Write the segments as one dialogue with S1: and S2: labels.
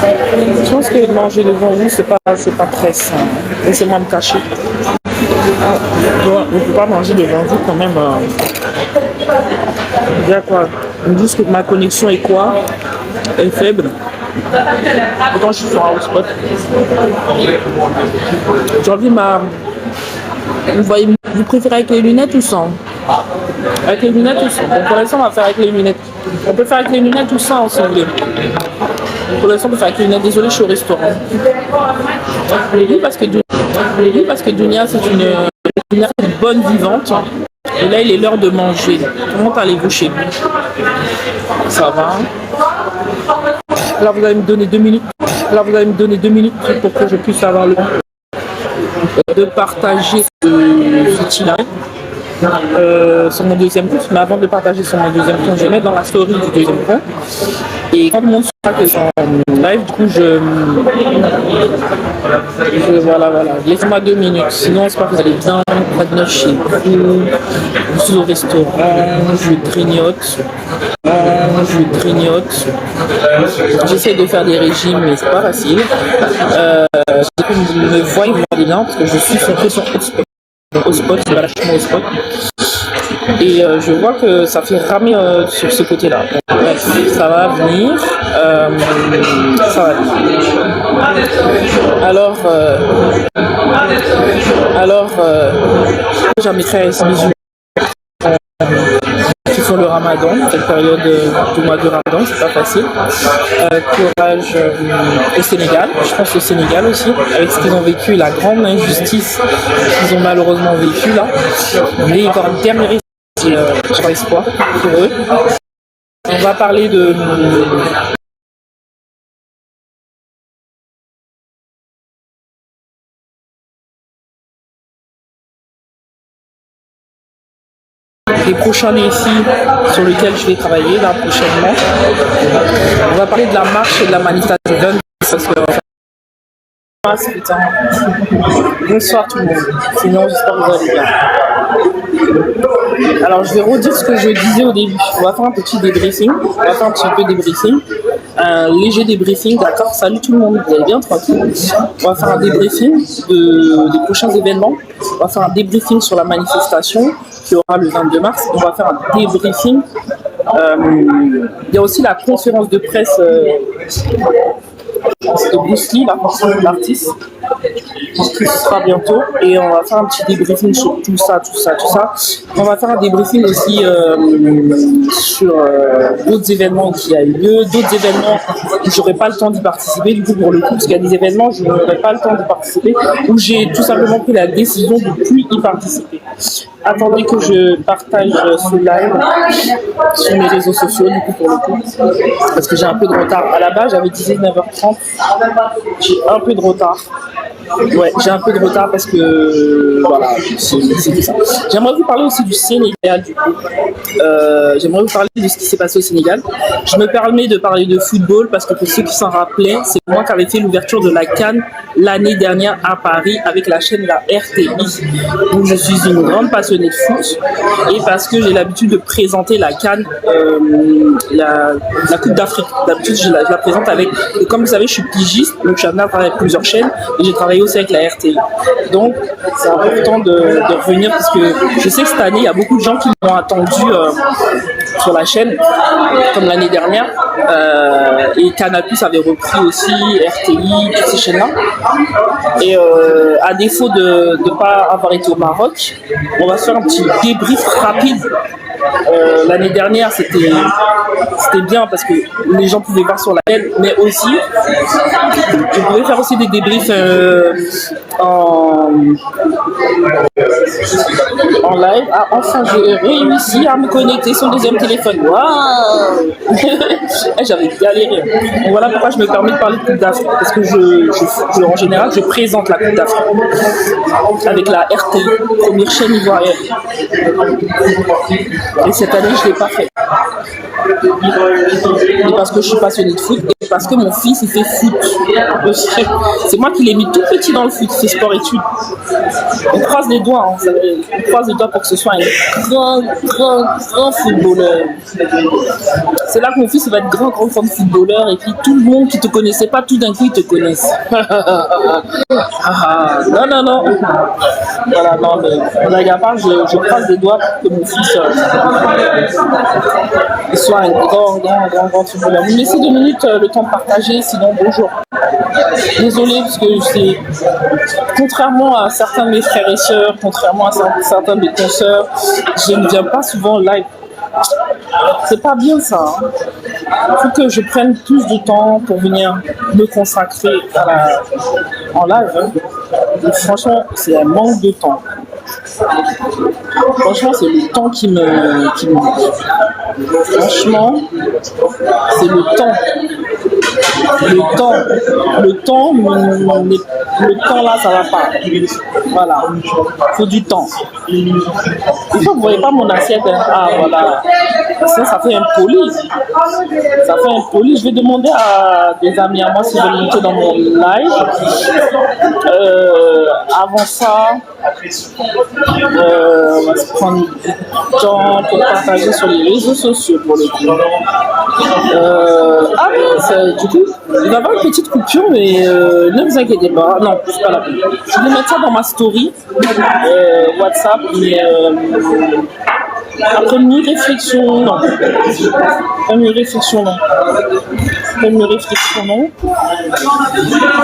S1: Je pense que manger devant vous, c'est pas très sain. Laissez-moi me cacher. On ne peut pas manger devant vous quand même. Dire quoi? Ils me disent que ma connexion est quoi? Elle est faible. Pourtant, je suis sur un hotspot. J'ai envie vous préférez avec les lunettes ou sans? Avec les lunettes ou sans? Bon, pour l'instant, on va faire avec les lunettes. On peut faire avec les lunettes ou sans, si vous voulez. Pour l'instant, on peut faire avec les lunettes. Désolé, je suis au restaurant. Oui, parce que Dunia, c'est une bonne vivante. Et là, il est l'heure de manger. Comment allez-vous chez vous? Ça va? Là, vous allez me donner 2 minutes. Pour que je puisse avoir le temps de partager ce outil-là sur mon deuxième compte. Mais avant de partager sur mon deuxième compte, je vais mettre dans la story du deuxième compte. Et quand le monde saura que c'est en live, du coup, voilà. Laissez-moi 2 minutes. Sinon, j'espère que vous allez bien. Pas de neuf chez vous. Je suis au restaurant. Je grignote. J'essaie de faire des régimes, mais c'est pas facile. Vous me voyez, vous voyez bien, parce que je suis sur hotspot. Hotspot, c'est vachement hotspot. Et je vois que ça fait ramer sur ce côté-là. Bref, ça va venir. Alors, j'en très mes qui font le ramadan, cette période du mois de ramadan, c'est pas facile. Courage au Sénégal, je pense au Sénégal aussi, avec ce qu'ils ont vécu, la grande injustice qu'ils ont malheureusement vécu là. Mais il y a encore un dernier espoir pour eux. On va parler de des prochains défis sur lesquels je vais travailler là prochainement. On va parler de la marche et de la manifestation. Parce que putain. Bonsoir tout le monde. Sinon, j'espère que vous allez bien. Alors, je vais redire ce que je disais au début. On va faire un petit débriefing. Un léger débriefing, d'accord? Salut tout le monde, vous allez bien, tranquille? On va faire un débriefing des prochains événements. On va faire un débriefing sur la manifestation qui aura le 22 mars. On va faire un débriefing. Il y a aussi la conférence de presse de Bruce Lee, l'artiste, qui sera bientôt, et on va faire un petit débriefing sur tout ça. On va faire un débriefing aussi sur d'autres événements qui a eu lieu, d'autres événements où j'aurais pas le temps d'y participer, du coup pour le coup, parce qu'il y a des événements où je n'aurais pas le temps d'y participer, où j'ai tout simplement pris la décision de ne plus y participer. Attendez que je partage ce live sur mes réseaux sociaux, du coup pour le coup, parce que j'ai un peu de retard. À la base, j'avais dit 19h30, j'ai un peu de retard. Ouais, j'ai un peu de retard parce que voilà, c'est ça. J'aimerais vous parler aussi du Sénégal, du coup. J'aimerais vous parler de ce qui s'est passé au Sénégal. Je me permets de parler de football parce que pour ceux qui s'en rappelaient, c'est moi qui avais fait l'ouverture de la CAN l'année dernière à Paris avec la chaîne la RTI. Donc je suis une grande passionnée de foot et parce que j'ai l'habitude de présenter la CAN, la Coupe d'Afrique. D'habitude, je la présente avec. Et comme vous savez, je suis pigiste, donc je suis amené à travailler avec plusieurs chaînes et j'ai travaillé aussi avec la RTI. Donc, c'est important de revenir parce que je sais que cette année, il y a beaucoup de gens qui m'ont attendu sur la chaîne, comme l'année dernière. Et Canal+ avait repris aussi, RTI, toutes ces chaînes-là. Et à défaut de ne pas avoir été au Maroc, on va faire un petit débrief rapide. L'année dernière, c'était bien parce que les gens pouvaient voir sur la chaîne, mais aussi, je pouvais faire aussi des débriefs en live. Ah, enfin, j'ai réussi à me connecter sur le deuxième téléphone. Waouh. J'avais galéré. Donc voilà pourquoi je me permets de parler de Coupe d'Afrique, parce que en général, je présente la Coupe d'Afrique avec la RTI, première chaîne ivoirienne. Et cette année, je ne l'ai pas fait. Et parce que je suis passionnée de foot et parce que mon fils, il fait foot. C'est moi qui l'ai mis tout petit dans le foot. Il fait sport-études. On croise les doigts, hein, on croise les doigts pour que ce soit un grand footballeur. C'est là que mon fils va être grand footballeur et puis tout le monde qui te connaissait pas, tout d'un coup ils te connaissent. Non. Voilà, non, mais blague à part, je croise les doigts pour que mon fils soit un grand footballeur. Vous me laissez 2 minutes le temps de partager, sinon bonjour. Désolée, parce que c'est contrairement à certains de mes frères et sœurs, contrairement à certains de mes consoeurs, je ne viens pas souvent en live. C'est pas bien ça. Hein. Il faut que je prenne plus de temps pour venir me consacrer en live. Hein. Et franchement, c'est un manque de temps. Franchement, c'est le temps qui me manque. Franchement, c'est le temps. Le temps là, ça va pas. Voilà. Il faut du temps. Des fois, vous voyez pas mon assiette. Hein. Ah, voilà. Ça fait un poli. Je vais demander à des amis à moi s'ils veulent monter dans mon live. Avant ça, on va se prendre du temps pour partager sur les réseaux sociaux pour le coup. Du coup, il va y avoir une petite coupure, mais ne vous inquiétez pas. Non, c'est pas la peine. Je vais mettre ça dans ma story WhatsApp, mais après une réflexion, non.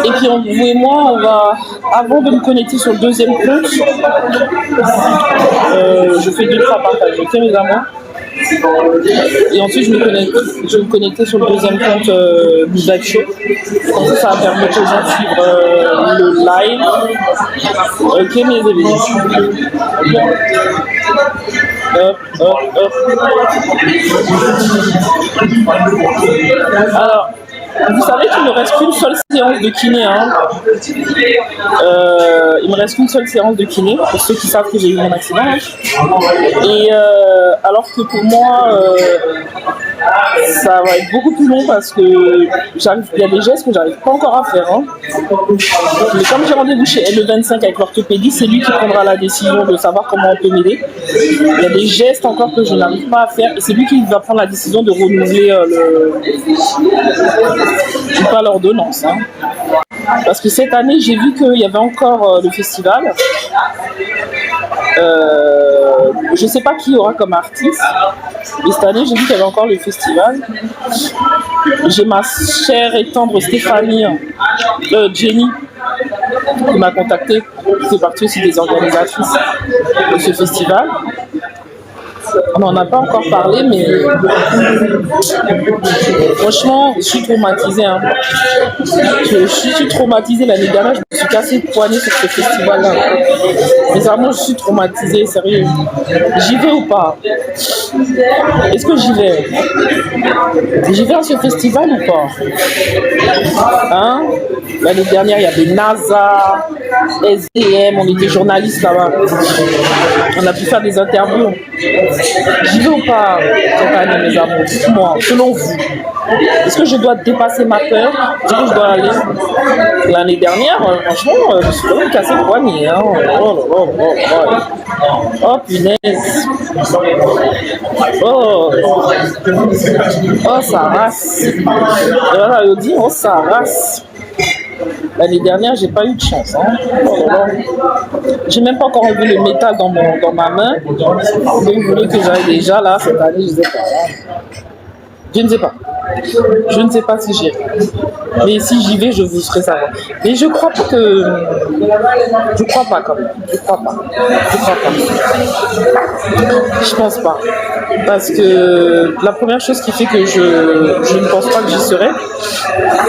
S1: Et puis vous et moi, on va, avant de me connecter sur le deuxième compte, je fais 2-3 partages, ok mes amours. Et ensuite je vais me connecter sur le deuxième compte du Black Show. Comme ça va permettre aux gens de suivre le live. Ok mes amis. Hop. Alors, vous savez qu'il me reste qu'une seule séance de kiné. Hein. Il me reste qu'une seule séance de kiné, pour ceux qui savent que j'ai eu mon accident. Hein. Et alors que pour moi, ça va être beaucoup plus long parce que il y a des gestes que j'arrive pas encore à faire. Hein. Mais comme j'ai rendez-vous chez LE25 avec l'orthopédiste, c'est lui qui prendra la décision de savoir comment on peut m'aider. Il y a des gestes encore que je n'arrive pas à faire et c'est lui qui va prendre la décision de renouveler pas l'ordonnance. Hein. Parce que cette année, j'ai vu qu'il y avait encore le festival. Je ne sais pas qui y aura comme artiste. Et cette année, j'ai vu qu'il y avait encore le festival. J'ai ma chère et tendre Stéphanie, Jenny, qui m'a contactée. Qui fait partie aussi des organisatrices de ce festival. On n'en a pas encore parlé, mais franchement, je suis traumatisée. Hein. Je suis traumatisée l'année dernière, je me suis cassé le poignet sur ce festival-là. Mais vraiment, je suis traumatisée, sérieux. J'y vais ou pas? Est-ce que j'y vais? J'y vais à ce festival ou pas? Hein? L'année dernière, il y avait NASA, SDM, on était journalistes là-bas. On a pu faire des interviews. J'y vais ou pas cette année, mes amours? Dites-moi, selon vous, est-ce que je dois dépasser ma peur? Est-ce que je dois aller? L'année dernière, franchement, je me suis quand même cassé le poignet. Hein. Oh, punaise. Oh, ça race. Voilà, il dit, oh, ça race. L'année dernière, j'ai pas eu de chance. Hein. Oh là là. J'ai même pas encore enlevé le métal dans ma main. Mais vous voulez que j'aille déjà là cette année, je sais pas. Je ne sais pas. Je ne sais pas si j'irai. Mais si j'y vais, je vous ferai savoir. Mais je crois pas que. Je crois pas quand même. Je crois pas. Je pense pas. Parce que la première chose qui fait que je ne pense pas que j'y serai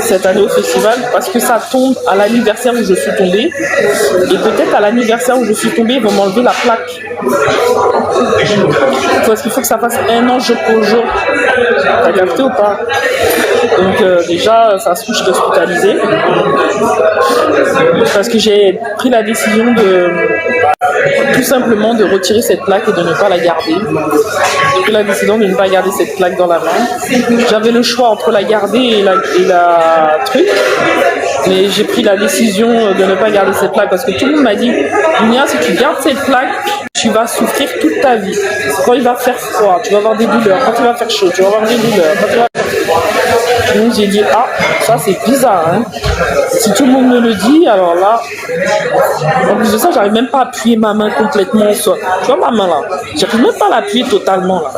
S1: cette année au festival, parce que ça tombe à l'anniversaire où je suis tombée. Et peut-être à l'anniversaire où je suis tombée, ils vont m'enlever la plaque. Parce qu'il faut que ça fasse 1 an jour pour jour. T'as capté ou pas? Donc déjà, ça se touche d'hospitaliser. Parce que j'ai pris la décision de tout simplement de retirer cette plaque et de ne pas la garder. J'ai pris la décision de ne pas garder cette plaque dans la main. J'avais le choix entre la garder et la truc. Mais j'ai pris la décision de ne pas garder cette plaque parce que tout le monde m'a dit, Dunia, si tu gardes cette plaque, tu vas souffrir toute ta vie. Quand il va faire froid, tu vas avoir des douleurs. Quand il va faire chaud, tu vas avoir des douleurs. Quand il va faire... Donc j'ai dit, ah, ça c'est bizarre. Hein. Si tout le monde me le dit, alors là, en plus de ça, j'arrive même pas à appuyer ma main complètement. Tu vois ma main là, j'arrive même pas à l'appuyer totalement là.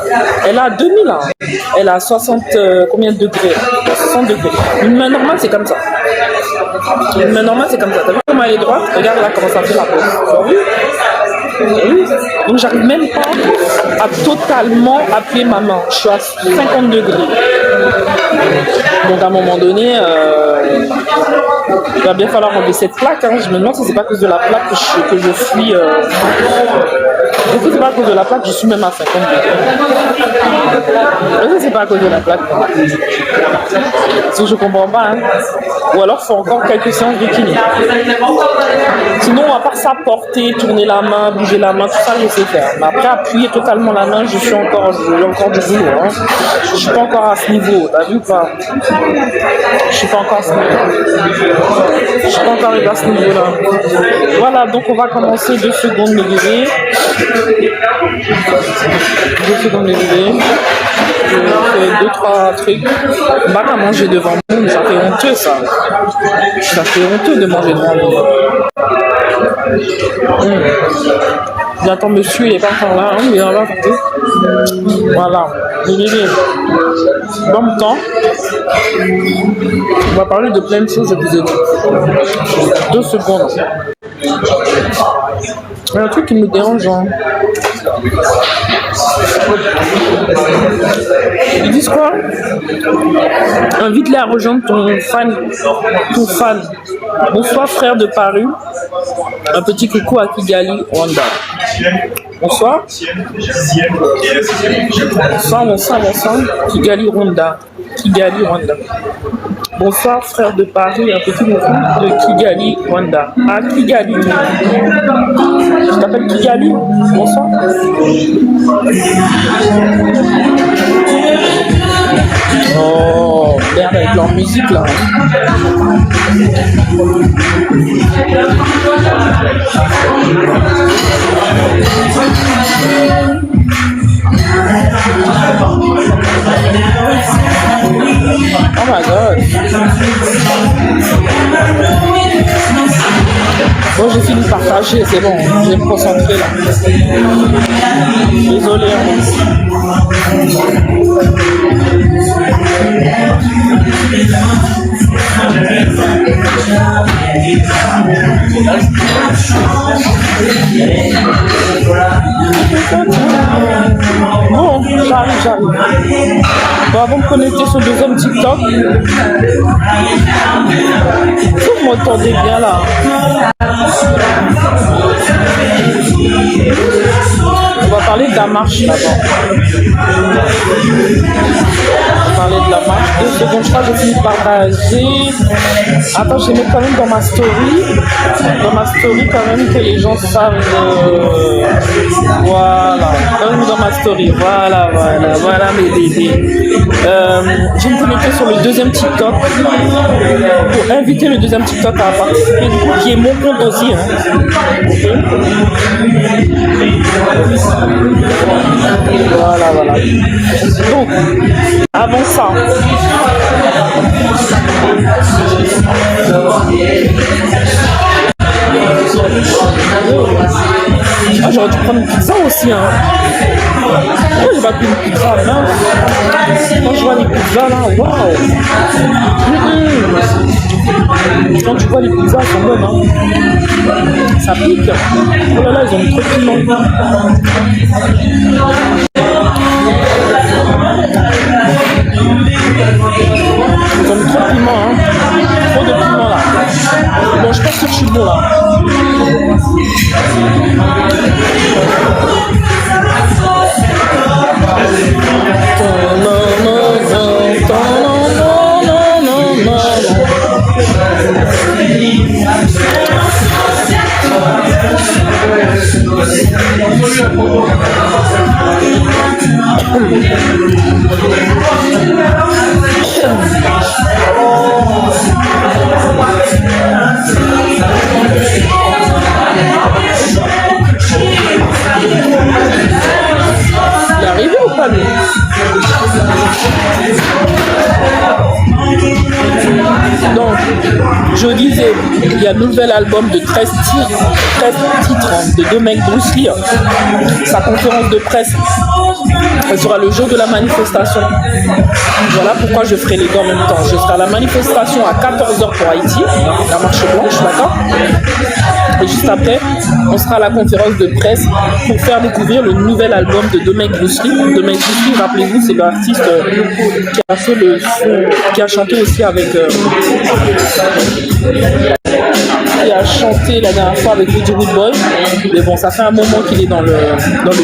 S1: Elle a 2000 là. Elle a 60, combien de degrés? 60 degrés. Une main normale, c'est comme ça. Une main normale, c'est comme ça. T'as vu comment elle est droite? Regarde là comment ça fait la pose. Tu as vu? Oui. Donc j'arrive même pas à totalement appuyer ma main. Je suis à 50 degrés. Donc à un moment donné, il va bien falloir enlever cette plaque. Hein. Je me demande si c'est pas à cause de la plaque que je suis. Du coup, c'est pas à cause de la plaque, je suis même à 50 degrés. C'est pas à cause de la plaque. Si je comprends pas. Hein. Ou alors, il faut encore quelques séances de kiné. Sinon, à part ça, porter, tourner la main, bouger la main, tout ça, je sais faire. Mais après, appuyer totalement la main, j'ai encore du boulot. Hein. Je suis pas encore à ce niveau. T'as vu ou pas? Je suis pas encore à ce niveau. Je suis pas encore arrivé à ce niveau-là. Voilà, donc on va commencer 2 secondes, mes bébés. 2 secondes, mes bébés. Je fais 2-3 trucs. On va pas manger devant nous, ça fait honteux, ça. Ça fait honteux de manger devant nous. J'attends monsieur, il est pas encore là, hein, il est là. Voilà, les bébés. Bon temps. On va parler de plein de choses, je vous ai dit. 2 secondes. Il y a un truc qui me dérange. Hein. Ils disent quoi? Invite-les à rejoindre ton fan. Bonsoir frère de Paris. Un petit coucou à Kigali, Rwanda. Bonsoir. Bonsoir. Kigali, Rwanda. Bonsoir frère de Paris, un petit coucou de Kigali, Rwanda. Ah, Kigali. Je t'appelle Kigali. Bonsoir. Oh, merde avec leur musique là. Oh my god. Bon, j'ai fini de partager, c'est bon, je vais me concentrer là. Désolé. Bon, j'arrive. Bon, avant de connecter sur le deuxième TikTok, vous m'entendez bien là. On va parler de la marche d'abord. On va parler de la marche. 2 secondes, je crois que j'ai fini de partager. Attends, je vais mettre quand même dans ma story. Dans ma story, quand même, que les gens savent. Voilà. Quand même dans ma story. Voilà, mes bébés. Je vais me connecter sur le deuxième TikTok pour inviter le deuxième TikTok à participer, qui est mon compte aussi. Hein. Voilà. Donc, avant ça, j'aurais dû prendre une pizza aussi. Hein. Pourquoi j'ai pas pris une pizza là? Quand je vois les pizzas là, waouh! Quand tu vois les pizzas, elles sont bonnes. Hein. Ça pique. Oh là là, ils ont mis trop de piment. Ils ont mis trop de piment. Hein. Trop de piment là. Bon, je pense que je suis bon là. Je disais, il y a un nouvel album de 13 titres de deux mecs Bruce Lee. Sa conférence de presse, elle sera le jour de la manifestation. Voilà pourquoi je ferai les deux en même temps. Je serai à la manifestation à 14h pour Haïti, la marche blanche, d'accord? Et juste après, on sera à la conférence de presse pour faire découvrir le nouvel album de Domek Bruce Lee. Domek Bruce Lee, rappelez-vous, c'est l'artiste qui a fait le son, qui a chanté aussi avec... qui a chanté la dernière fois avec Lady Woodboy. Mais bon, ça fait un moment qu'il est dans le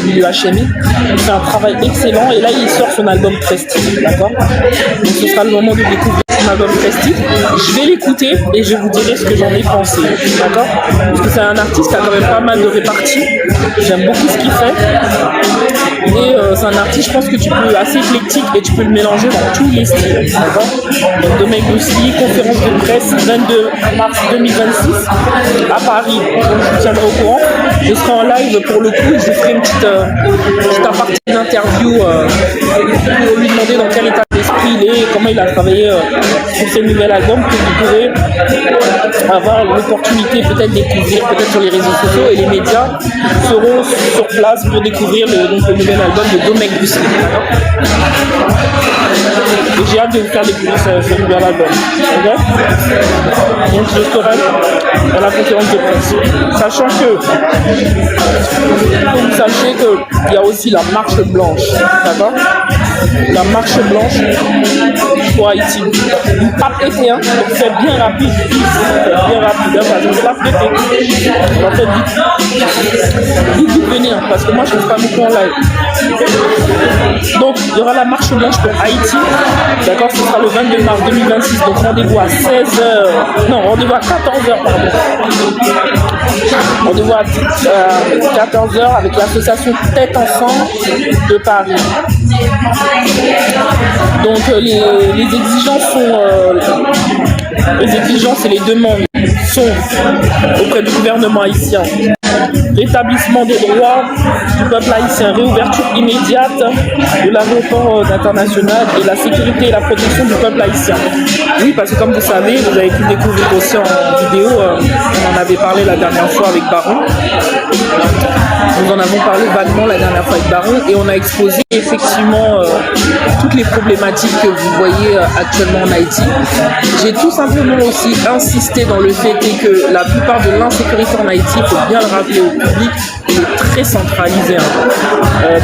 S1: milieu HMI. Il fait un travail excellent et là, il sort son album Prestige, d'accord? Donc, ce sera le moment de découvrir son album Prestige. Je vais l'écouter et je vous dirai ce que j'en ai pensé, d'accord? Parce que c'est un artiste qui a quand même pas mal de réparties. J'aime beaucoup ce qu'il fait. Et c'est un artiste, je pense que tu peux assez éclectique et tu peux le mélanger dans tous les styles, d'accord? Donc Domek Bruce Lee, conférence de presse 22 mars 2026 à Paris. Donc je vous tiendrai au courant. Je serai en live pour le coup. Je ferai une petite aparté d'interview pour lui demander dans quel état d'esprit il est et comment il a travaillé sur ce nouvel album que vous pourrez avoir l'opportunité peut-être de découvrir peut-être sur les réseaux sociaux et les médias seront sur place pour découvrir le nouvel album de Domek Bruce Lee. Et j'ai hâte de vous faire découvrir ce nouvel album. Okay? Donc je serai dans la conférence de presse. Sachant que, vous sachiez qu'il y a aussi la marche blanche. D'accord? La marche blanche pour Haïti. Une pas pété, hein? Donc c'est bien rapide. Bien rapide, hein? Parce que c'est pas pété. En fait, vite venir, parce que moi je ne fais pas beaucoup en live. Donc il y aura la marche blanche pour Haïti. D'accord, ce sera le 22 mars 2026. Donc rendez-vous à 16h. Non, rendez-vous à 14h, pardon. Rendez-vous à 14h avec l'association Tête Ensemble de Paris. Donc les exigences sont les exigences et les demandes sont auprès du gouvernement haïtien. Rétablissement des droits du peuple haïtien, réouverture immédiate de l'aéroport international et la sécurité et la protection du peuple haïtien. Oui, parce que comme vous savez, vous avez pu découvrir aussi en vidéo, on en avait parlé la dernière fois avec Baron. Nous en avons parlé vaguement la dernière fois avec Baron et on a exposé effectivement toutes les problématiques que vous voyez actuellement en Haïti. J'ai tout simplement aussi insisté dans le fait que la plupart de l'insécurité en Haïti, il faut bien le rappeler au public, est très centralisée.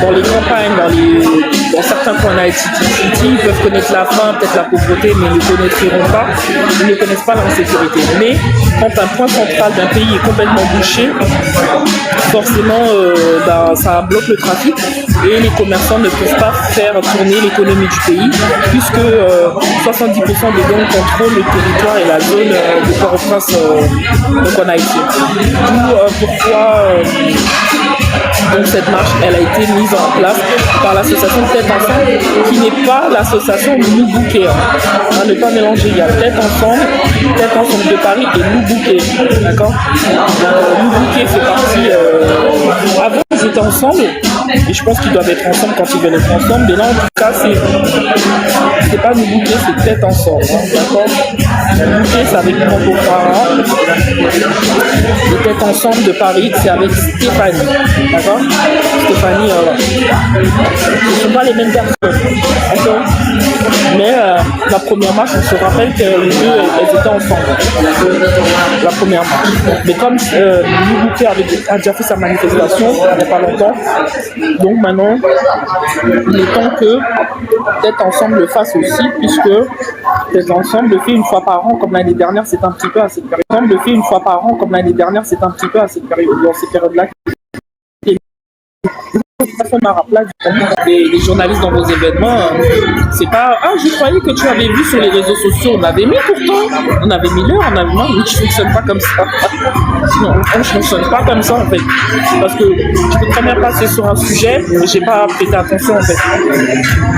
S1: Dans les campagnes, dans certains coins d'Haïti, ils peuvent connaître la faim, peut-être la pauvreté, mais ils ne connaissent pas l'insécurité. Mais quand un point central d'un pays est complètement bouché, forcément ça bloque le trafic et les commerçants ne peuvent pas faire tourner l'économie du pays puisque 70% des gangs contrôlent le territoire et la zone de Port-au-Prince en Haïti. D'où pourquoi donc cette marche elle a été mise en place par l'association Tête Ensemble qui n'est pas l'association Nous Bouquet. Ne pas mélanger, il y a Tête Ensemble de Paris et Nous Bouquet. D'accord? Nous Bouquet fait partie avant ils étaient ensemble et je pense qu'ils doivent être ensemble quand ils veulent être ensemble, mais là en tout cas c'est pas Nous Bouquet, c'est Tête Ensemble, hein, d'accord? Nous Bouquet c'est avec Mambo Farah, le Tête Ensemble de Paris c'est avec Stéphanie, d'accord? Stéphanie, ce ne sont pas les mêmes personnes, d'accord? Mais la première marche, on se rappelle que les deux elles étaient ensemble, la première marche. Mais comme Nous Bouquet a déjà fait sa manifestation il n'y a pas longtemps, donc maintenant il est temps que Tête Ensemble le fasse aussi, puisque Tête Ensemble le fait une fois par an, comme l'année dernière, c'est un petit peu à cette période. Le fait une fois par an, comme l'année dernière, c'est un petit peu à cette période, dans ces périodes-là. Les journalistes dans vos événements, c'est pas je croyais que tu avais vu sur les réseaux sociaux, on avait mis pourtant, on avait mis l'heure, on avait non, mais je fonctionne pas comme ça. Non, je fonctionne pas comme ça en fait, parce que tu peux très bien passer sur un sujet, mais j'ai pas prêté attention en fait,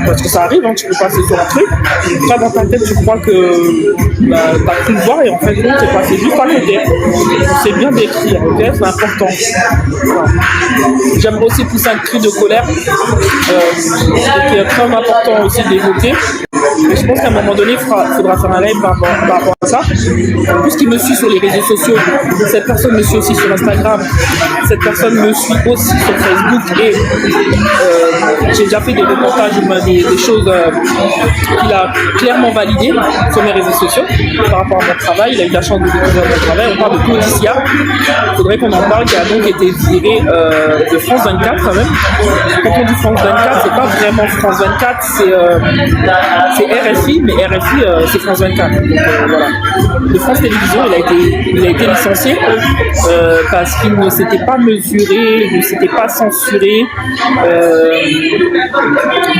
S1: parce que ça arrive, hein, tu peux passer sur un truc, toi dans ta tête tu crois que t'as pu le voir et en fait non, t'es passé juste à côté. C'est bien d'écrire, ok, c'est important. Voilà. J'aime aussi pousser un cri de colère qui est très important aussi d'évoquer. Et je pense qu'à un moment donné, il faudra faire un live par rapport à ça. Puisqu'il me suit sur les réseaux sociaux, cette personne me suit aussi sur Instagram, cette personne me suit aussi sur Facebook et j'ai déjà fait des reportages, des choses qu'il a clairement validées sur mes réseaux sociaux par rapport à mon travail. Il a eu la chance de découvrir mon travail. On parle de Claudicia. Il faudrait qu'on en parle, qui a donc été viré de France 24 quand même. Quand on dit France 24, c'est pas vraiment France 24, c'est RFI, mais RFI c'est France 24. Donc voilà. De France Télévisions, il a été licencié parce qu'il ne s'était pas mesuré, il ne s'était pas censuré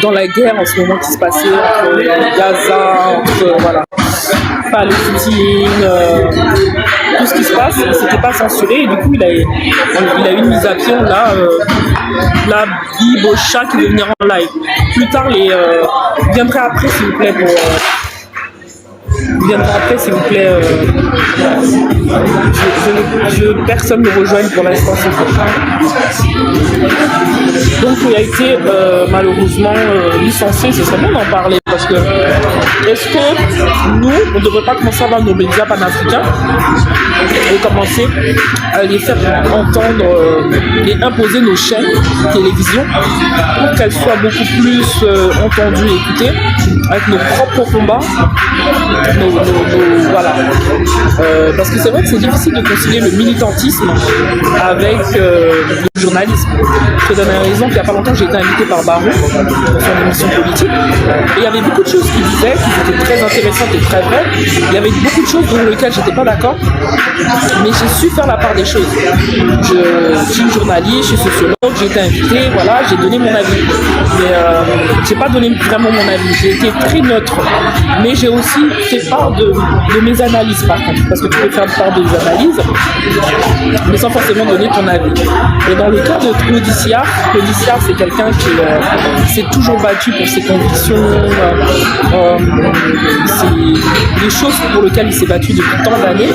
S1: dans la guerre en ce moment qui se passait entre Gaza, entre voilà, Palestine, tout ce qui se passe, il ne s'était pas censuré et du coup il a eu une mise à pied, là, la Bible Bocha qui veut venir en live. Plus tard, viendrai après s'il vous plaît pour... viendra après s'il vous plaît. Personne ne me rejoigne pour l'instant. Donc il a été malheureusement licencié. Ce serait bon d'en parler parce que est-ce que nous, on ne devrait pas commencer à avoir nos médias panafricains et commencer à les faire entendre et imposer nos chaînes de télévision pour qu'elles soient beaucoup plus entendues et écoutées avec nos propres combats. Voilà. Parce que c'est vrai que c'est difficile de concilier le militantisme avec le journalisme. Je te donne un exemple, il n'y a pas longtemps j'ai été invité par Barou pour son émission politique et il y avait beaucoup de choses qu'il disait qui étaient très intéressantes et très vraies. Il y avait beaucoup de choses dans lesquelles j'étais pas d'accord, mais j'ai su faire la part des choses. Je suis journaliste, je suis sociologue, j'ai été invité, voilà, j'ai donné mon avis. Mais j'ai pas donné vraiment mon avis, j'ai été très neutre, mais j'ai aussi fait part de mes analyses par contre, parce que tu peux faire part des analyses, mais sans forcément donner ton avis. Et dans le cas de Claudicia c'est quelqu'un qui s'est toujours battu pour ses convictions, c'est des choses pour lesquelles il s'est battu depuis tant d'années.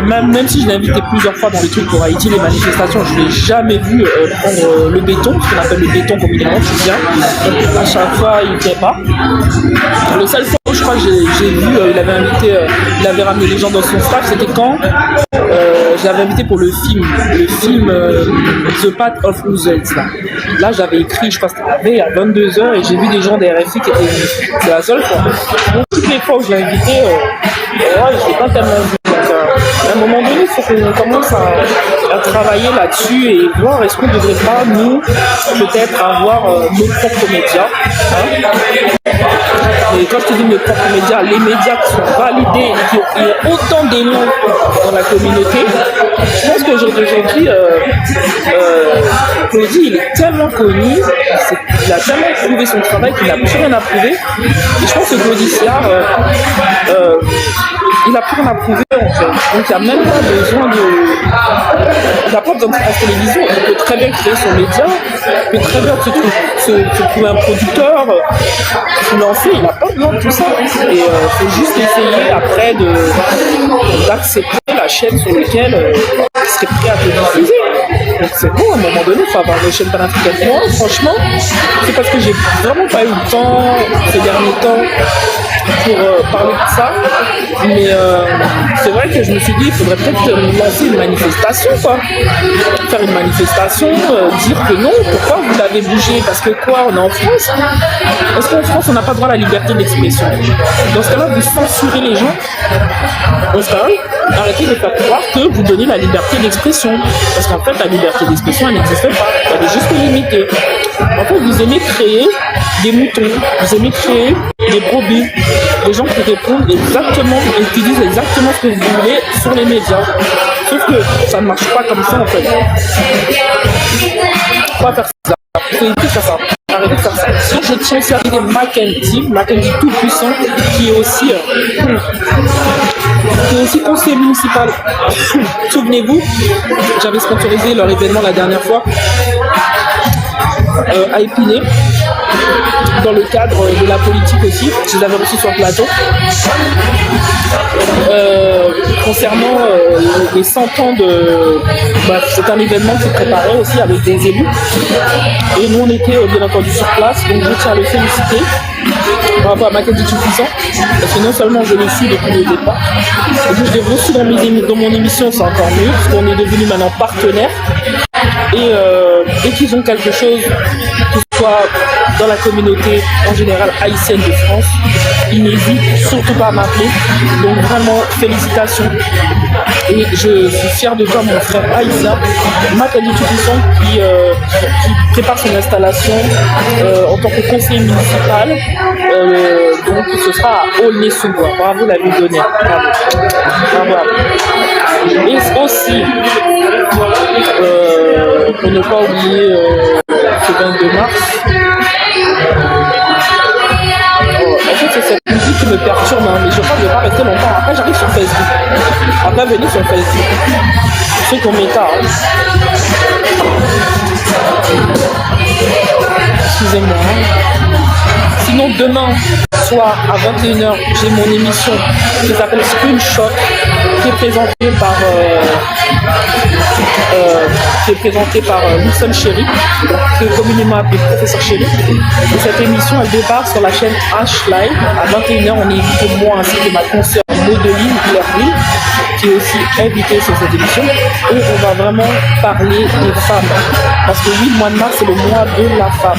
S1: Même si je l'ai invité plusieurs fois dans les trucs pour Haïti, les manifestations, je ne l'ai jamais vu prendre le béton, ce qu'on appelle le béton communément, tu viens. À chaque fois, il ne vient pas. Le seul fois où je crois que j'ai vu, il avait ramené les gens dans son staff, c'était quand je l'avais invité pour le film The Path of Losers. Là, j'avais écrit, je pense que c'était à 22h et j'ai vu des gens des RFI qui étaient venus. C'est la seule fois. Donc, toutes les fois où je l'ai invité, je l'ai pas tellement vu. Donc, à un moment donné, il faut qu'on commence à travailler là-dessus et voir est-ce qu'on ne devrait pas, nous, peut-être avoir nos propres médias. Et quand je te dis mes propres médias, les médias qui sont validés et qui ont autant d'élan dans la communauté, je pense qu'aujourd'hui, Claudie, il est tellement connu, il a tellement prouvé son travail qu'il n'a plus rien à prouver. Et je pense que Claudie il n'a plus rien à prouver en fait. Donc il n'y a même pas besoin il n'a pas besoin de France Télévisions. Il peut très bien créer son média, il peut très bien se trouver un producteur, se lancer, il n'a pas besoin de tout ça. Et il faut juste essayer après d'accepter la chaîne sur laquelle il serait prêt à te diffuser. Donc c'est bon, à un moment donné, il faut avoir des chaînes panafricaines. Moi, franchement, c'est parce que j'ai vraiment pas eu le temps ces derniers temps pour parler de ça. Mais c'est vrai que je me suis dit, il faudrait peut-être lancer une manifestation, quoi. Faire une manifestation, dire que non, pourquoi vous l'avez bougé? Parce que quoi, on est en France? Est-ce qu'en France, on n'a pas droit à la liberté d'expression? Dans ce cas-là, vous censurez les gens. Dans ce cas-là, arrêtez de faire croire que vous donnez la liberté d'expression. Parce qu'en fait, la liberté d'expression, elle n'existe pas. Elle est juste limitée. En fait, vous aimez créer des moutons, vous aimez créer des brebis, des gens qui répondent exactement et qui disent exactement ce que vous voulez sur les médias. Sauf que ça ne marche pas comme ça en fait. Faut pas faire ça. Faut éviter de faire ça. Arrêtez de faire ça. Si je tiens aussi à dire Mackenzie tout puissant, qui est aussi conseiller municipal. Souvenez-vous, j'avais sponsorisé leur événement la dernière fois à Épinay, dans le cadre de la politique aussi. Je les avais reçus sur le plateau. Concernant les 100 ans c'est un événement qui se préparait aussi avec des élus. Et nous, on était bien entendu sur place, donc je tiens à le féliciter. par rapport à Mackenzie Tout-Puissant, parce que non seulement je le suis depuis le départ, et que je l'ai reçu dans mon émission, c'est encore mieux, parce qu'on est devenus maintenant partenaires, et qu'ils ont quelque chose, que ce soit dans la communauté en général haïtienne de France, ils n'hésitent surtout pas à m'appeler, donc vraiment félicitations. Et je suis fier de toi, mon frère Aïssa, Mackenzie Tout-Puissant, qui prépare son installation en tant que conseiller municipal. Donc ce sera à Aulnay-sous-Bois. Bravo la ville d'honneur. Bravo. Et aussi, pour ne pas oublier ce 22 mars, en fait, c'est cette musique qui me perturbe, hein, mais je crois que je ne vais pas rester longtemps. Après, j'arrive sur Facebook. Après, venez sur Facebook. Ceux qui ont méta. Hein. Excusez-moi. Sinon, demain soir à 21h, j'ai mon émission qui s'appelle Screenshot, qui est présentée par Wilson Chéri, qui est communément appelé Professeur Chéri. Et cette émission, elle débarque sur la chaîne H Live. À 21h, on est invité moi ainsi que ma consoeur Modeline Clairville, qui est aussi invitée sur cette émission. Et on va vraiment parler des femmes. Parce que oui, le mois de mars, c'est le mois de la femme.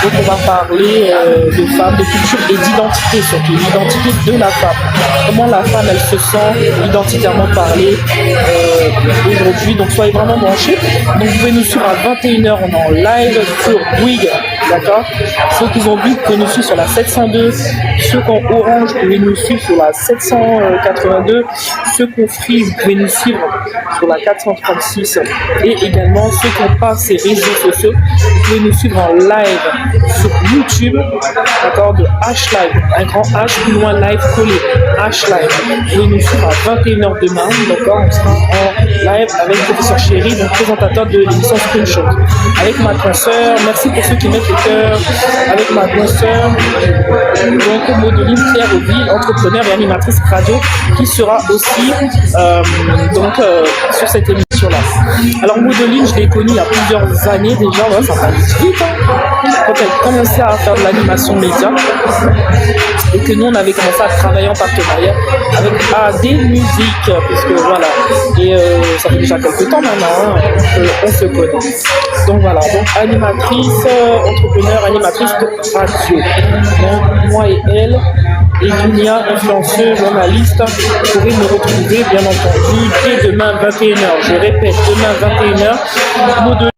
S1: Donc on va parler de femmes, de culture et d'identité surtout. L'identité de la femme. Comment la femme, elle se sent identitairement parlée aujourd'hui. Donc soyez vraiment branchés. Donc vous pouvez nous suivre à 21h, on est en live sur Bouygues. D'accord. Ceux qui ont vu, que nous suivent sur la 702. Ceux qui ont Orange, vous pouvez nous suivre sur la 782. Ceux qui ont Free, vous pouvez nous suivre sur la 436. Et également, ceux qui n'ont pas ces réseaux sociaux, vous pouvez nous suivre en live sur YouTube, d'accord, de H Live, un grand H plus loin live collé, H Live. Vous pouvez nous suivre à 21h demain, d'accord, on sera en live avec Professeur Chéri, donc présentateur de l'émission Screenshot. Avec ma consoeur, merci pour ceux qui mettent le cœur, avec ma consoeur, donc Modeline Clairville, entrepreneur et animatrice radio, qui sera aussi sur cette émission-là. Alors Modeline, je l'ai connue il y a plusieurs années déjà, ouais, ça passe vite, hein, quand elle commençait à faire de l'animation média, et que nous on avait commencé à travailler en partenariat avec AD Musique, puisque voilà, et ça fait déjà quelques temps maintenant, hein, on se connaît. Donc voilà, donc animatrice, entrepreneur, animatrice de radio. Donc moi et elle, et Dunia, influenceuse, journaliste, vous pourrez me retrouver bien entendu dès demain 21h. Je répète, demain 21h, Modeline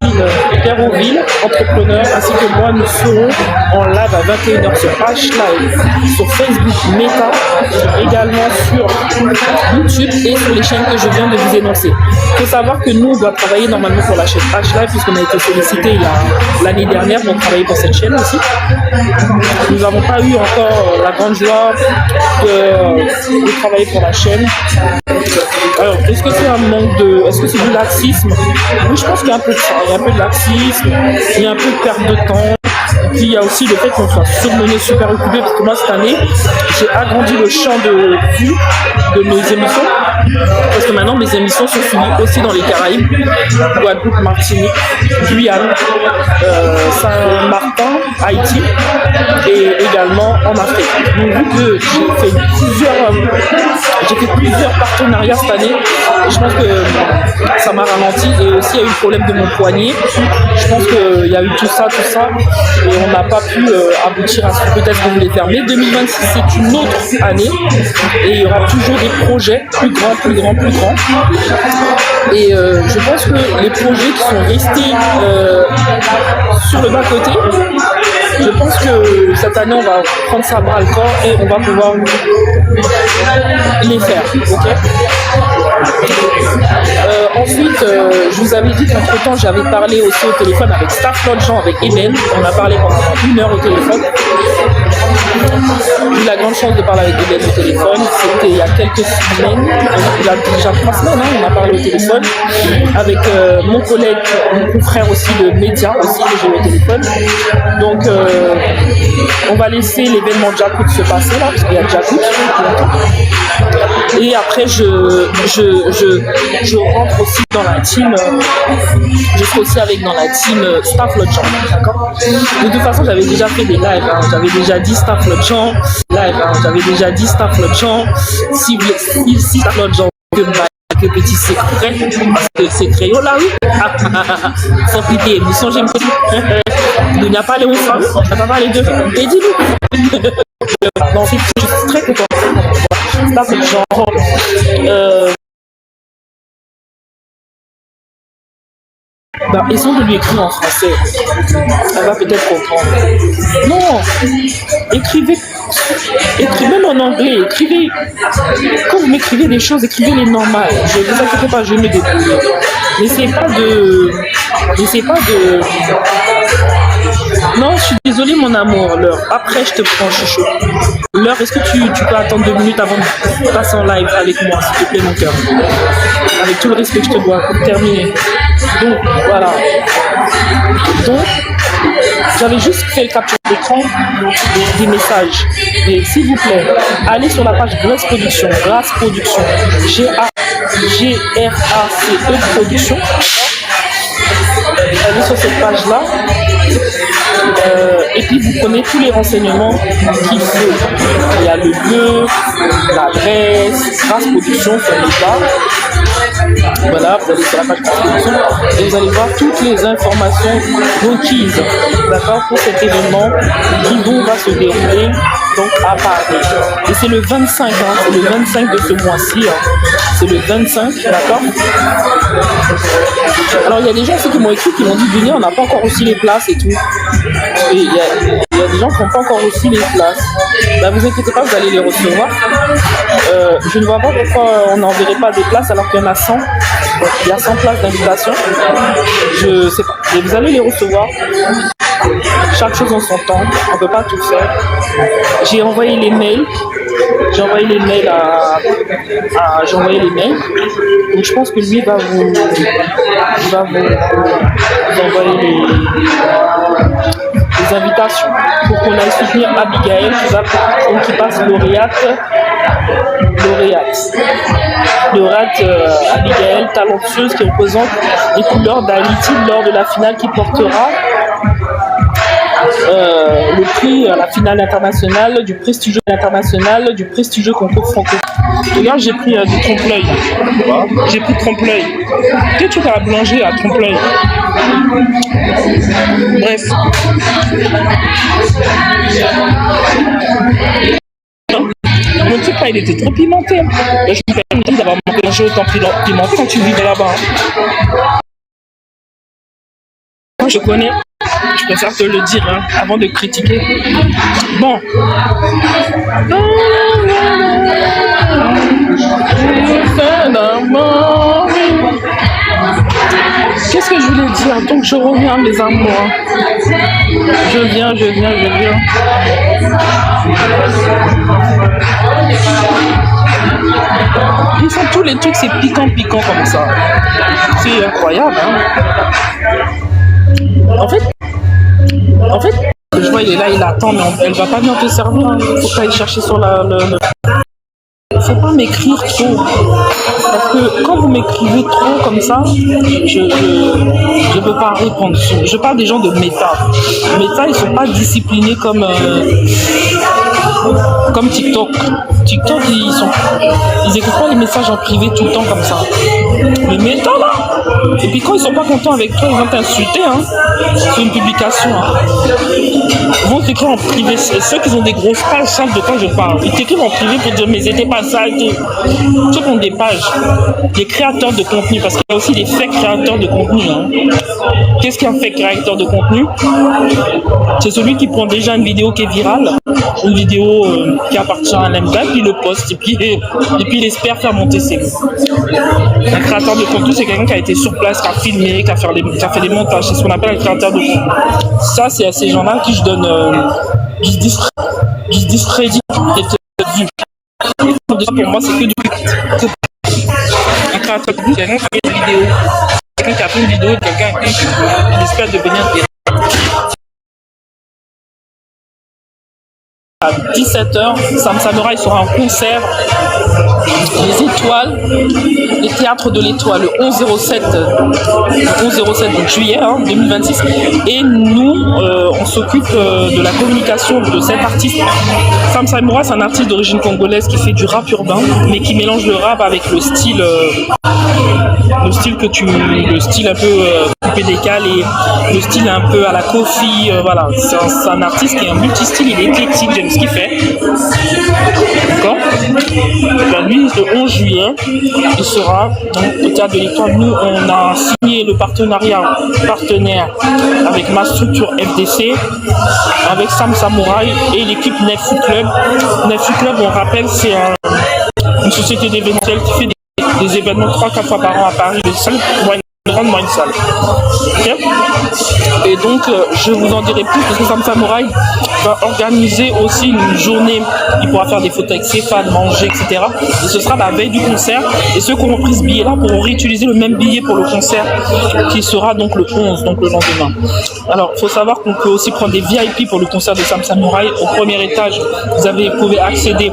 S1: Clairville, entrepreneur, ainsi que moi, nous serons en live à 21h sur H Live, sur Facebook Meta, également sur YouTube et sur les chaînes que je viens de vous énoncer. Il faut savoir que nous, on doit travailler normalement pour la chaîne H Live, puisqu'on a été sollicité l'année dernière pour travailler pour cette chaîne aussi. Nous n'avons pas eu encore la grande joie de travailler pour la chaîne. Alors, est-ce que c'est un manque de... Est-ce que c'est du laxisme? Oui, je pense qu'il y a un peu de ça. Il y a un peu de laxisme, il y a un peu de perte de temps. Puis il y a aussi le fait qu'on soit surmené, super occupé, parce que moi cette année, j'ai agrandi le champ de vue de mes émissions. Parce que maintenant, mes émissions sont suivies aussi dans les Caraïbes, Guadeloupe, Martinique, Guyane, Saint-Martin, Haïti et également en Afrique. Donc vu que j'ai fait plusieurs partenariats cette année, et je pense que ça m'a ralenti et aussi il y a eu le problème de mon poignet. Je pense qu'il y a eu tout ça et on n'a pas pu aboutir à ce que peut-être qu'on voulait faire. Mais 2026 c'est une autre année et il y aura toujours des projets plus grands. Et je pense que les projets qui sont restés sur le bas-côté, je pense que cette année on va prendre ça à bras le corps et on va pouvoir les faire. Okay. Ensuite, je vous avais dit qu'entre temps j'avais parlé aussi au téléphone avec Starflot Jean, avec Eben. On a parlé pendant 1 heure au téléphone. J'ai eu la grande chance de parler avec Eben au téléphone. C'était il y a quelques semaines, il y a déjà 3 semaines, hein, on a parlé au téléphone avec mon collègue, mon confrère aussi de médias aussi que j'ai eu au téléphone. Donc on va laisser l'événement Jacout se passer là, parce qu'il y a Jacout. Et après je rentre aussi dans la team, je suis aussi dans la team Starflot Jean, d'accord. De toute façon j'avais déjà fait des lives, hein, j'avais déjà dit Starflot Staff Lodjan. Live, hein, j'avais déjà dit Staff Lodjan. Si Staff Lodjan veut me quelques petits secrets, parce que c'est créole là, oui. Faut piquer, vous songez un peu. Il n'y a pas les 11 femmes, il n'y a pas les deux femmes. Et dis-nous. Non, je suis très content. Staff Lodjan. Bah, essayons de lui écrire en français. Elle va peut-être comprendre. Non, écrivez même en anglais. Écrivez. Quand vous m'écrivez des choses, écrivez-les normales. Je ne vous inquiétez pas, je vais me débrouiller. N'essayez pas de. Non, je suis désolée, mon amour. L'heure. Après, je te prends, chouchou. L'heure, est-ce que tu peux attendre 2 minutes avant de passer en live avec moi, s'il te plaît, mon cœur? Avec tout le respect que je te dois, pour terminer. Donc, voilà. Donc, j'avais juste fait le capture d'écran des messages. Et s'il vous plaît, allez sur la page Grace Production. Grace Production. Grace Production. Allez sur cette page-là. Et puis vous prenez tous les renseignements qu'il faut. Il y a le lieu, l'adresse, Grace Production, sur les bas. Voilà, vous allez sur la page Grace Production et vous allez voir toutes les informations requises, d'accord, pour cet événement qui va se dérouler donc à Paris. Et c'est le 25, hein, c'est le 25 de ce mois-ci. Hein. C'est le 25, d'accord. Alors il y a des gens aussi qui m'ont écrit, qui m'ont dit Dunia, on n'a pas encore reçu les places et tout. Et il y a des gens qui n'ont pas encore reçu les places. Ben, vous inquiétez pas, vous allez les recevoir. Je ne vois pas pourquoi on n'enverrait pas des places alors qu'il y en a 100. Il y a 100 places d'invitation. Je sais pas. Et vous allez les recevoir. Chaque chose en son temps. On ne peut pas tout faire. J'ai envoyé les mails. J'ai envoyé les mails Donc je pense que lui va vous envoyer les invitations pour qu'on aille soutenir Abigail qui passe lauréate Abigail, talentueuse, qui représente les couleurs d'Haïti lors de la finale qui portera le prix à la finale internationale du prestigieux concours franco. Regarde, j'ai pris du trompe-l'œil. J'ai pris trompe-l'œil. Qu'est-ce que tu as à boulangerie à trompe-l'œil? Bref. Mon truc là, il était trop pimenté. Je me fais une d'avoir mangé autant pimenté quand tu vivais là-bas. Quand je connais, je préfère te le dire hein, avant de critiquer. Bon. Qu'est-ce que je voulais dire? Donc je reviens, mes amours. Je viens. Ils font tous les trucs, c'est piquant comme ça. C'est incroyable, hein. En fait, je vois, il est là, il attend, mais elle va pas venir te servir. Hein. Faut pas aller chercher sur Faut pas m'écrire trop. Parce que quand vous m'écrivez trop comme ça, je peux pas répondre. Je parle des gens de méta. Méta, ils sont pas disciplinés comme TikTok. TikTok, ils écoutent pas les messages en privé tout le temps comme ça. Mais méta là. Et puis quand ils sont pas contents avec toi, ils vont t'insulter. Hein. C'est une publication. Hein. Ils vont t'écrire en privé. Ceux qui ont des grosses pages savent de quoi je parle. Ils t'écrivent en privé pour dire mais c'était pas ça. Ceux qui ont des pages, des créateurs de contenu, parce qu'il y a aussi des fake créateurs de contenu. Hein. Qu'est-ce qu'un fake créateur de contenu? C'est celui qui prend déjà une vidéo qui est virale, une vidéo qui appartient à un MK, puis il le poste, et puis il espère faire monter ses vues. Un créateur de contenu, c'est quelqu'un qui a été sur place, qui a filmé, qui a fait des montages. C'est ce qu'on appelle un créateur de contenu. Ça, c'est à ces gens-là qui je donne du discrédit et du. Pour moi, c'est que du. Un créateur de contenu, c'est quelqu'un qui a fait une vidéo. Quelqu'un qui a fait une vidéo, quelqu'un qui espère devenir virale. À 17h, Sam Samurai sera en concert les étoiles, les théâtres de l'étoile, le 11-07, donc juillet 2026. Et nous, on s'occupe de la communication de cet artiste. Sam Samoura, c'est un artiste d'origine congolaise qui fait du rap urbain, mais qui mélange le rap avec le style un peu coupé décalé, le style un peu à la Kofi, voilà. C'est un artiste qui est un multi-style, il est éclectique, j'aime ce qu'il fait. D'accord. Lui, le 11 juillet, il sera au Théâtre de l'Étoile. Nous, on a signé le partenaire avec ma structure FDC, avec Sam Samouraï et l'équipe Netfoot Club. Netfoot Club, on rappelle, c'est une société d'événementiel qui fait des événements 3-4 fois par an à Paris, des salles pour une salle. Okay. Et donc, je vous en dirai plus parce que Sam Samouraï va organiser aussi une journée. Il pourra faire des photos avec ses fans, manger, etc. Et ce sera la veille du concert. Et ceux qui auront pris ce billet-là pourront réutiliser le même billet pour le concert qui sera donc le 11, donc le lendemain. Alors, il faut savoir qu'on peut aussi prendre des VIP pour le concert de Sam Samouraï. Au premier étage, vous pouvez accéder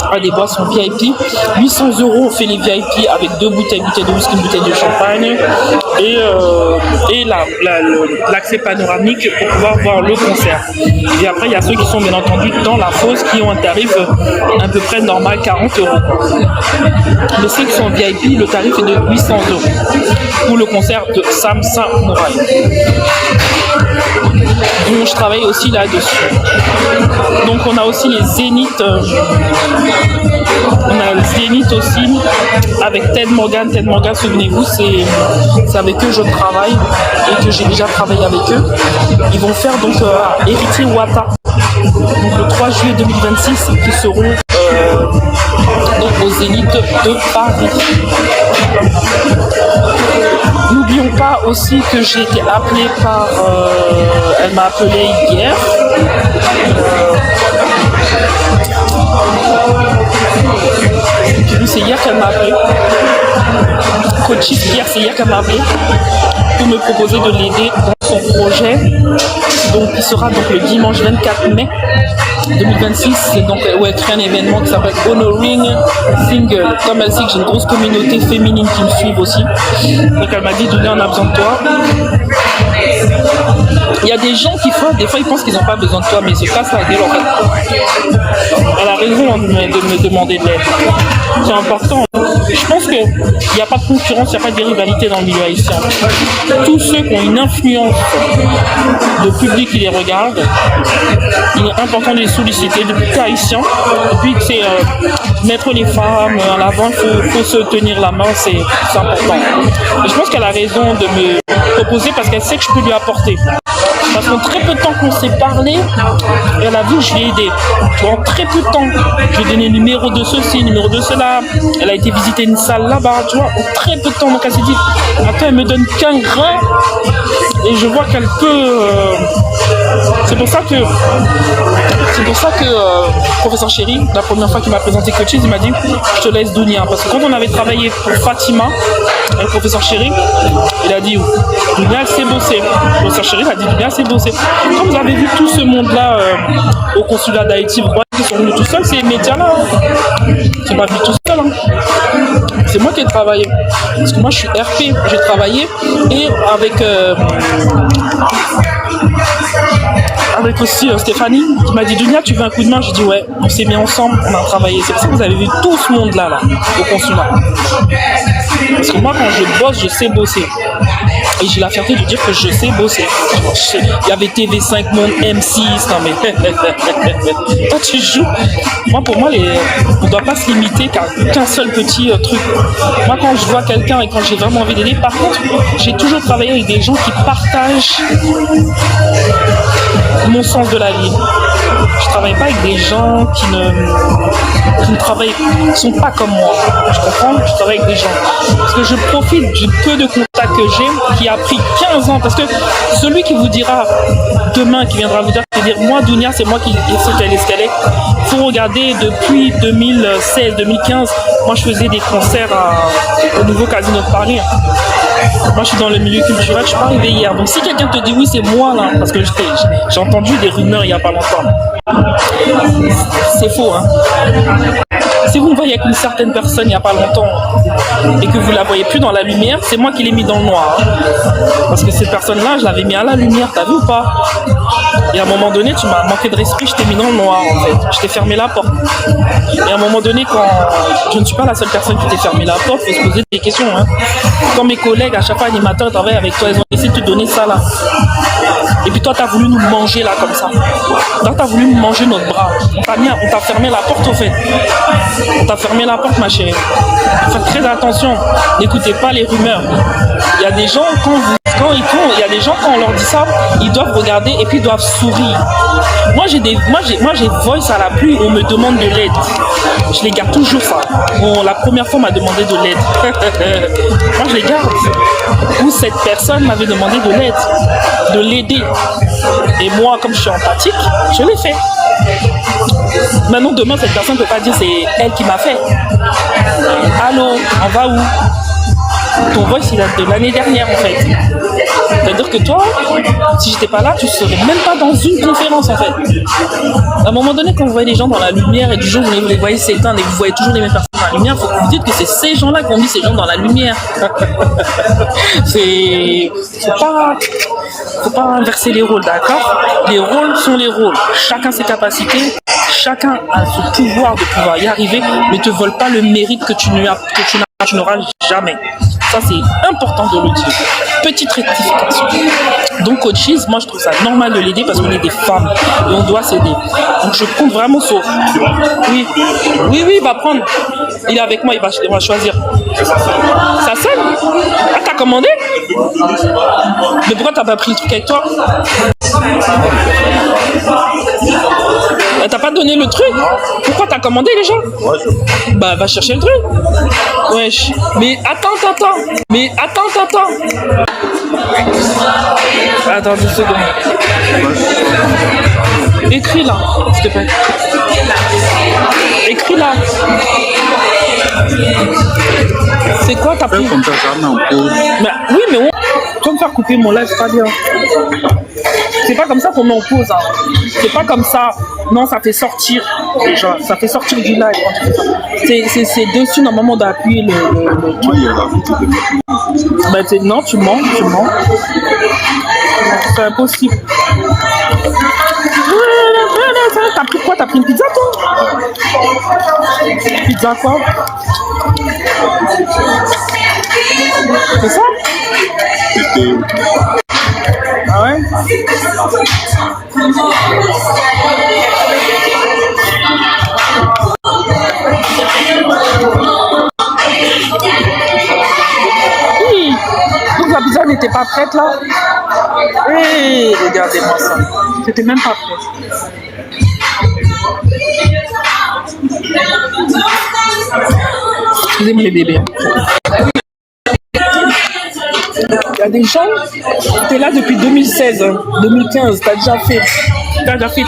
S1: à des boissons VIP. 800 €, on fait les VIP avec 2 bouteilles de whisky, une bouteille de champagne. Et l'accès panoramique pour pouvoir voir le concert. Et après, il y a ceux qui sont bien entendu dans la fosse qui ont un tarif à peu près normal, 40 €. Mais ceux qui sont VIP, le tarif est de 800 € pour le concert de Sam Samouraï. Donc je travaille aussi là-dessus. Donc on a aussi les zéniths. On a le zénith aussi avec Ted Morgan. Ted Morgan, souvenez-vous, c'est avec eux que je travaille et que j'ai déjà travaillé avec eux. Ils vont faire donc Héritier Wata, donc le 3 juillet 2026, qui seront donc au Zénith de Paris. N'oublions pas aussi que j'ai été appelée par... elle m'a appelé hier. C'est hier qu'elle m'a appelé. Coachis Pierre, c'est hier qu'elle m'a appelé pour me proposer de l'aider dans son projet. Donc il sera donc le dimanche 24 mai 2026. C'est donc où elle crée un événement qui s'appelle Honoring Single. Comme elle sait que j'ai une grosse communauté féminine qui me suivent aussi. Donc elle m'a dit Dounia, on a besoin de toi. Il y a des gens qui des fois ils pensent qu'ils n'ont pas besoin de toi, mais ils se cassent la gueule en fait. Elle a raison de me demander de l'aide. C'est important. Je pense qu'il n'y a pas de concurrence, il n'y a pas de rivalité dans le milieu haïtien. Tous ceux qui ont une influence de public qui les regarde, il est important de les solliciter depuis que haïtien. Depuis que c'est mettre les femmes à l'avant, il faut se tenir la main, c'est important. Et je pense qu'elle a raison de me proposer parce qu'elle sait que je peux lui apporter. Parce qu'en très peu de temps qu'on s'est parlé, elle a vu que je l'ai aidé. En très peu de temps, je lui ai donné le numéro de ceci, numéro de cela. Elle a été visiter une salle là-bas, tu vois, en très peu de temps. Donc elle s'est dit, attends, elle me donne qu'un grain et je vois qu'elle peut... C'est pour ça que professeur Chéri, la première fois qu'il m'a présenté Coachis, il m'a dit, je te laisse Dounia. Parce que quand on avait travaillé pour Fatima, avec le professeur Chéri, il a dit, Dounia, elle s'est bossée. Le professeur Chéri a dit, Dounia, elle s'est bossée. Quand vous avez vu tout ce monde-là au consulat d'Haïti, vous croyez qu'ils sont venus tout seuls, ces médias-là. C'est pas venu tout seul. C'est moi qui ai travaillé. Parce que moi, je suis RP. J'ai travaillé et avec aussi Stéphanie qui m'a dit Dounia, tu veux un coup de main? J'ai dit ouais, on s'est mis ensemble, on a travaillé. C'est pour ça que vous avez vu tout ce monde là au consulat. Parce que moi quand je bosse, je sais bosser. Et j'ai la fierté de dire que je sais bosser. Il y avait TV5 Monde, M6, non mais toi tu joues. Moi pour moi on ne doit pas se limiter qu'un seul petit truc. Moi quand je vois quelqu'un et quand j'ai vraiment envie d'aider, par contre j'ai toujours travaillé avec des gens qui partagent mon sens de la vie. Je travaille pas avec des gens qui ne sont pas comme moi. Je comprends, je travaille avec des gens. Parce que je profite du peu de contacts que j'ai qui a pris 15 ans. Parce que celui qui vous dira demain, qui viendra vous dire, moi Dounia, c'est moi qui ai l'escalier. Il faut regarder depuis 2016-2015, moi je faisais des concerts au nouveau Casino de Paris. Moi je suis dans le milieu culturel, je suis pas arrivé hier. Donc si quelqu'un te dit oui c'est moi là, parce que j'ai entendu des rumeurs il y a pas longtemps. C'est faux hein. Si vous me voyez avec une certaine personne il n'y a pas longtemps et que vous la voyez plus dans la lumière, c'est moi qui l'ai mis dans le noir. Hein. Parce que cette personne-là, je l'avais mis à la lumière, t'as vu ou pas? Et à un moment donné, tu m'as manqué de respect, je t'ai mis dans le noir en fait. Je t'ai fermé la porte. Et à un moment donné, quand je ne suis pas la seule personne qui t'ai fermé la porte, il faut se poser des questions. Hein. Quand mes collègues, à chaque fois animateurs, travaillent avec toi, ils ont essayé de te donner ça là. Et puis toi, tu as voulu nous manger là comme ça. Donc tu as voulu manger notre bras. On t'a fermé la porte au fait. On t'a fermé la porte, ma chérie. Faites très attention. N'écoutez pas les rumeurs. Il y a des gens, il y a des gens, quand on leur dit ça, ils doivent regarder et puis ils doivent sourire. Moi, j'ai voice à la pluie où on me demande de l'aide. Je les garde toujours ça. Bon, la première fois, on m'a demandé de l'aide. Moi, je les garde. Où cette personne m'avait demandé de l'aide, de l'aider. Et moi, comme je suis empathique, je l'ai fait. Maintenant, demain, cette personne ne peut pas dire c'est elle qui m'a fait. Allô, on va où? Ton voice, il date de l'année dernière, en fait. C'est-à-dire que toi, si j'étais pas là, tu serais même pas dans une conférence, en fait. À un moment donné, quand vous voyez les gens dans la lumière et du jour où vous les voyez s'éteindre et que vous voyez toujours les mêmes personnes dans la lumière, il faut que vous dites que c'est ces gens-là qui ont mis ces gens dans la lumière. Faut pas inverser les rôles, d'accord? Les rôles sont les rôles. Chacun ses capacités, chacun a ce pouvoir de pouvoir y arriver, mais ne te vole pas le mérite que tu n'auras jamais. Ça, c'est important de le dire. Petite rectification. Donc, coaches, moi, je trouve ça normal de l'aider parce qu'on est des femmes et on doit s'aider. Donc, je compte vraiment sur... Oui, il va prendre. Il est avec moi, il va choisir. Ça sonne? Ah, t'as commandé? Mais pourquoi t'as pas pris le truc avec toi? T'as pas donné le truc? Pourquoi t'as commandé déjà? Bah va chercher le truc. Wesh. Mais attends. Mais attends. Attends 10 secondes. Écris là, s'il te plaît. Écris là. C'est quoi ta prise? Bah, oui, mais tu vas me faire couper mon live, c'est pas bien. C'est pas comme ça qu'on met en pause. Hein. C'est pas comme ça. Non, ça fait sortir déjà. Ça fait sortir du live. C'est dessus, normalement, d'appuyer le truc. Bah, non, tu mens. C'est impossible. T'as pris quoi? T'as pris une pizza, toi? Pizza quoi? C'est ça? Ah ouais? Oui. Donc la pizza n'était pas prête là? Hey, regardez-moi ça. C'était même pas prêt. Excusez-moi les bébés. Il y a des gens, tu es là depuis 2016, 2015, tu as déjà fait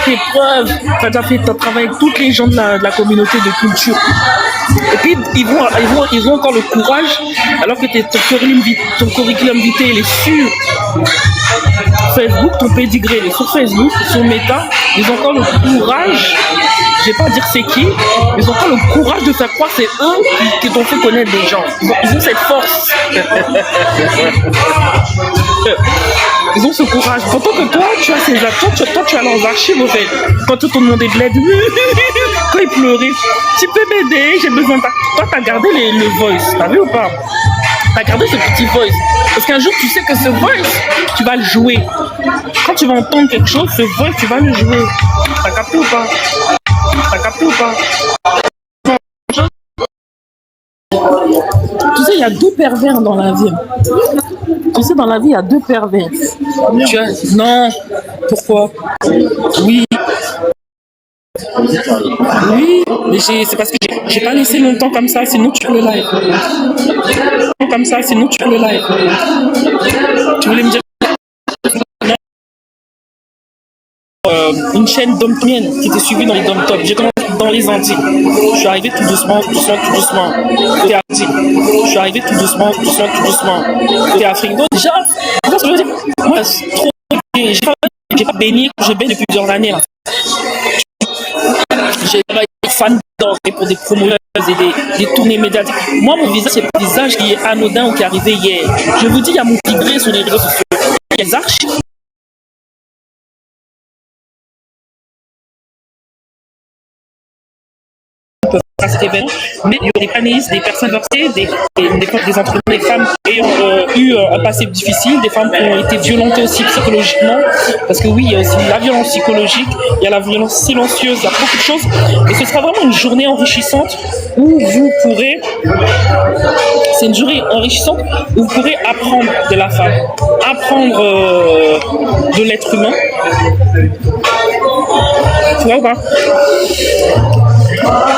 S1: tes preuves, tu as déjà fait ton travail avec tous les gens de la communauté de culture. Et puis, ils ont encore le courage, alors que ton curriculum vitae, il est sur Facebook, ton pédigré, il est sur Facebook, sur Meta, ils ont encore le courage, je vais pas dire c'est qui, ils ont encore le courage de faire croire que c'est eux qui t'ont fait connaître des gens. Ils ont cette force. Ils ont ce courage. Pourtant que toi, tu as ces attentes, toi, tu as leurs archives, au fait. Quand tu t'ont demandé de l'aide, quand ils pleuraient, tu peux m'aider, j'ai besoin de... Toi, tu as gardé le voice, t'as vu ou pas? Tu as gardé ce petit voice. Parce qu'un jour, tu sais que ce voice, tu vas le jouer. Quand tu vas entendre quelque chose, ce voice, tu vas le jouer. T'as capté ou pas? Tu sais, il y a deux pervers dans la vie. Tu sais, dans la vie, il y a deux pervers. Non. Pourquoi? Oui. Oui, mais c'est parce que j'ai pas laissé longtemps comme ça, sinon tu peux le live. Tu voulais me dire une chaîne d'hommes mienne qui était suivie dans les dom top. J'ai commencé dans les Antilles. Je suis arrivé tout doucement. Côté Antilles. Je suis arrivé tout doucement. Côté Afrique. Donc déjà, c'est ce que je veux dire. Moi, c'est trop. J'ai pas baigné, je baigne depuis plusieurs années. Là. J'ai travaillé fans d'or et pour des promoteurs et des tournées médiatiques. Moi, mon visage, c'est pas un visage qui est anodin ou qui est arrivé hier. Je vous dis, il y a mon tigré sur les réseaux sociaux. Il y a des archives. À cet événement, mais il y a des panélistes, des personnes âgées, des entreprises, des femmes ayant eu un passé difficile, des femmes qui ont été violentées aussi psychologiquement, parce que oui, il y a aussi la violence psychologique, il y a la violence silencieuse, il y a beaucoup de choses, et ce sera vraiment une journée enrichissante où vous pourrez, c'est une journée enrichissante où vous pourrez apprendre de la femme, apprendre de l'être humain, tu vois ou pas?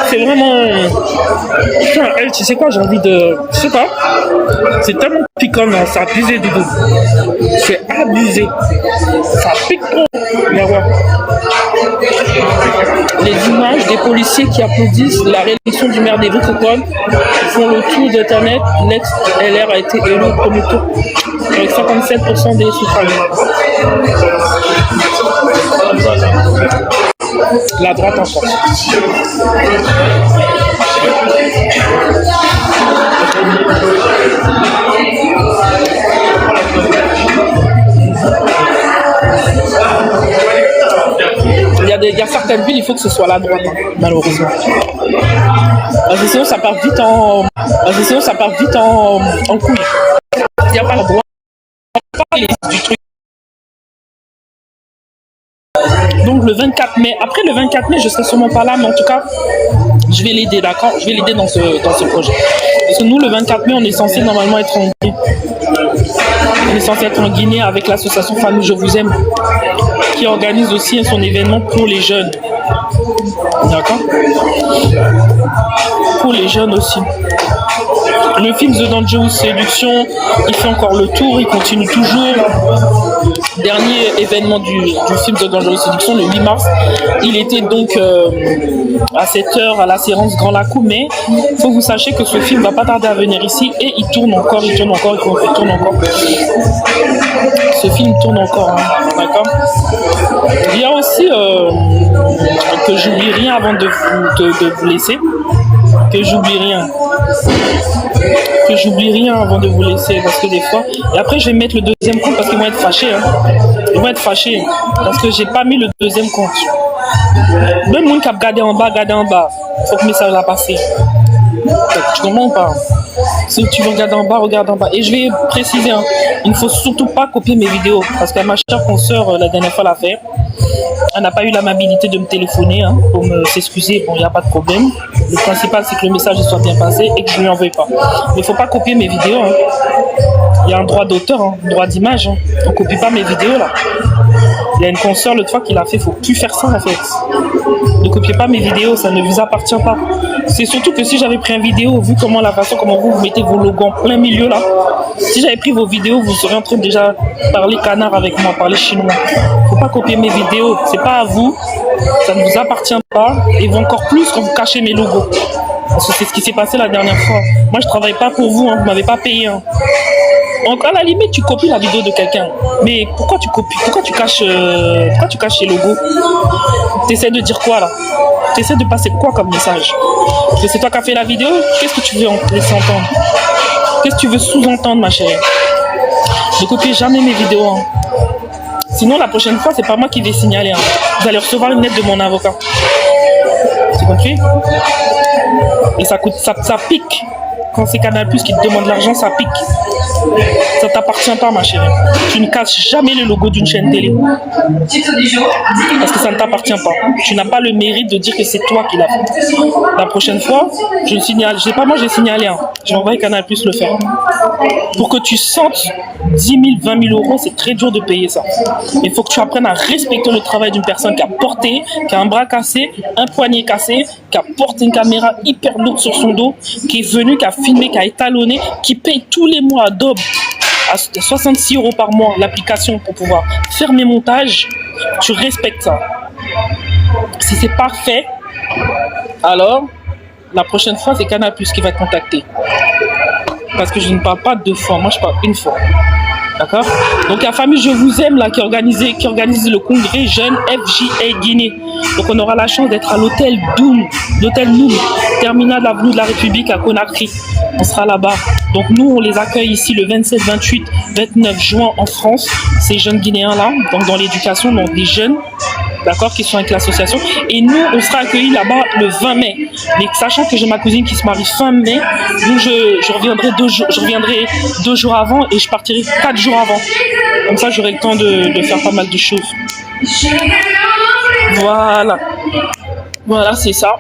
S1: C'est vraiment... Putain, elle, tu sais quoi, j'ai envie de... Je sais pas. C'est tellement piquant, non, c'est abusé, Doudou. C'est abusé. Ça pique trop. Mais ouais. Les images des policiers qui applaudissent la réélection du maire d'Evry Coupon font le tour d'Internet. L'ex-LR a été élu au premier tour avec 57% des suffrages. La droite en France. Il y a certaines villes, il faut que ce soit la droite, hein, malheureusement. Parce que sinon, ça part vite en couille. Il n'y a pas la droite. Du truc. Donc le 24 mai, après le 24 mai, je ne serai sûrement pas là, mais en tout cas, je vais l'aider, d'accord? Je vais l'aider dans ce projet. Parce que nous, le 24 mai, on est censé normalement être en Guinée. On est censé être en Guinée avec l'association Famille Je Vous Aime, qui organise aussi son événement pour les jeunes. D'accord? Pour les jeunes aussi. Le film The Dangerous Séduction, il fait encore le tour, il continue toujours. Dernier événement du film The Dangerous Séduction, le 8 mars, il était donc à 7h à la séance Grand Lacou, mais il faut que vous sachiez que ce film ne va pas tarder à venir ici et il tourne encore. Ce film tourne encore, hein, d'accord? Il y a aussi que j'oublie rien avant de vous laisser. Que j'oublie rien avant de vous laisser, parce que des fois, et après je vais mettre le deuxième compte parce qu'ils vont être fâchés, hein. Ils vont être fâchés parce que j'ai pas mis le deuxième compte. Même moi qui a regardé en bas, faut que le message a passé. Tu comprends ou pas? Si tu veux regarder en bas, regarde en bas. Et je vais préciser, hein, il ne faut surtout pas copier mes vidéos, parce que ma chère consoeur, la dernière fois l'a fait. Elle n'a pas eu l'amabilité de me téléphoner, hein, pour s'excuser. Bon, il n'y a pas de problème. Le principal, c'est que le message soit bien passé et que je ne lui envoie pas. Mais il ne faut pas copier mes vidéos. Hein. Il y a un droit d'auteur, hein, un droit d'image. Hein. On ne copie pas mes vidéos, là. Il y a une consoeur l'autre fois qui l'a fait. Il ne faut plus faire ça, en fait. Ne copiez pas mes vidéos, ça ne vous appartient pas. C'est surtout que si j'avais pris une vidéo, vu comment vous mettez vos logos en plein milieu, là. Si j'avais pris vos vidéos, vous seriez en train de déjà parler canard avec moi, parler chinois. Il ne faut pas copier mes vidéos. C'est pas à vous. Ça ne vous appartient pas. Et encore plus quand vous cachez mes logos. Parce que c'est ce qui s'est passé la dernière fois. Moi, je travaille pas pour vous, hein, vous m'avez pas payé. Hein. Donc, à la limite, tu copies la vidéo de quelqu'un. Mais pourquoi tu copies? Pourquoi tu caches tes logos? T'essaies de dire quoi, là? T'essaies de passer quoi comme message? Que c'est toi qui as fait la vidéo? Qu'est-ce que tu veux laisser entendre? Qu'est-ce que tu veux sous-entendre, ma chérie? Ne copiez jamais mes vidéos. Hein. Sinon, la prochaine fois, c'est pas moi qui vais signaler. Hein. Vous allez recevoir une lettre de mon avocat. Tu compris? Et ça coûte, ça pique. Quand c'est Canal+ qui te demande de l'argent, ça pique. Ça t'appartient pas, ma chérie. Tu ne caches jamais le logo d'une chaîne télé. Parce que ça ne t'appartient pas. Tu n'as pas le mérite de dire que c'est toi qui l'as fait. La prochaine fois, je signale. Je sais pas, moi j'ai signalé. Hein. Je vais envoyer Canal+ le faire. Pour que tu sentes 10 000, 20 000 euros, c'est très dur de payer ça. Il faut que tu apprennes à respecter le travail d'une personne qui a porté, qui a un bras cassé, un poignet cassé, qui a porté une caméra hyper lourde sur son dos, qui est venu, qui a filmé, qui a étalonné, qui paye tous les mois Adobe à 66 € par mois l'application pour pouvoir faire mes montages. Tu respectes ça. Si c'est parfait, alors la prochaine fois c'est Canal+ qui va te contacter. Parce que je ne parle pas deux fois, moi je parle une fois. D'accord? Donc la famille Je Vous Aime là qui organise le congrès Jeune FJA Guinée. Donc on aura la chance d'être à l'hôtel Doom, l'hôtel Noom, terminal avenue de la République à Conakry. On sera là-bas. Donc nous, on les accueille ici le 27, 28, 29 juin en France, ces jeunes Guinéens-là, donc dans l'éducation, donc des jeunes, d'accord, qui sont avec l'association. Et nous, on sera accueillis là-bas le 20 mai. Mais sachant que j'ai ma cousine qui se marie fin mai, donc je reviendrai 2 jours avant et je partirai 4 jours avant. Comme ça, j'aurai le temps de faire pas mal de choses. Voilà. Voilà, c'est ça.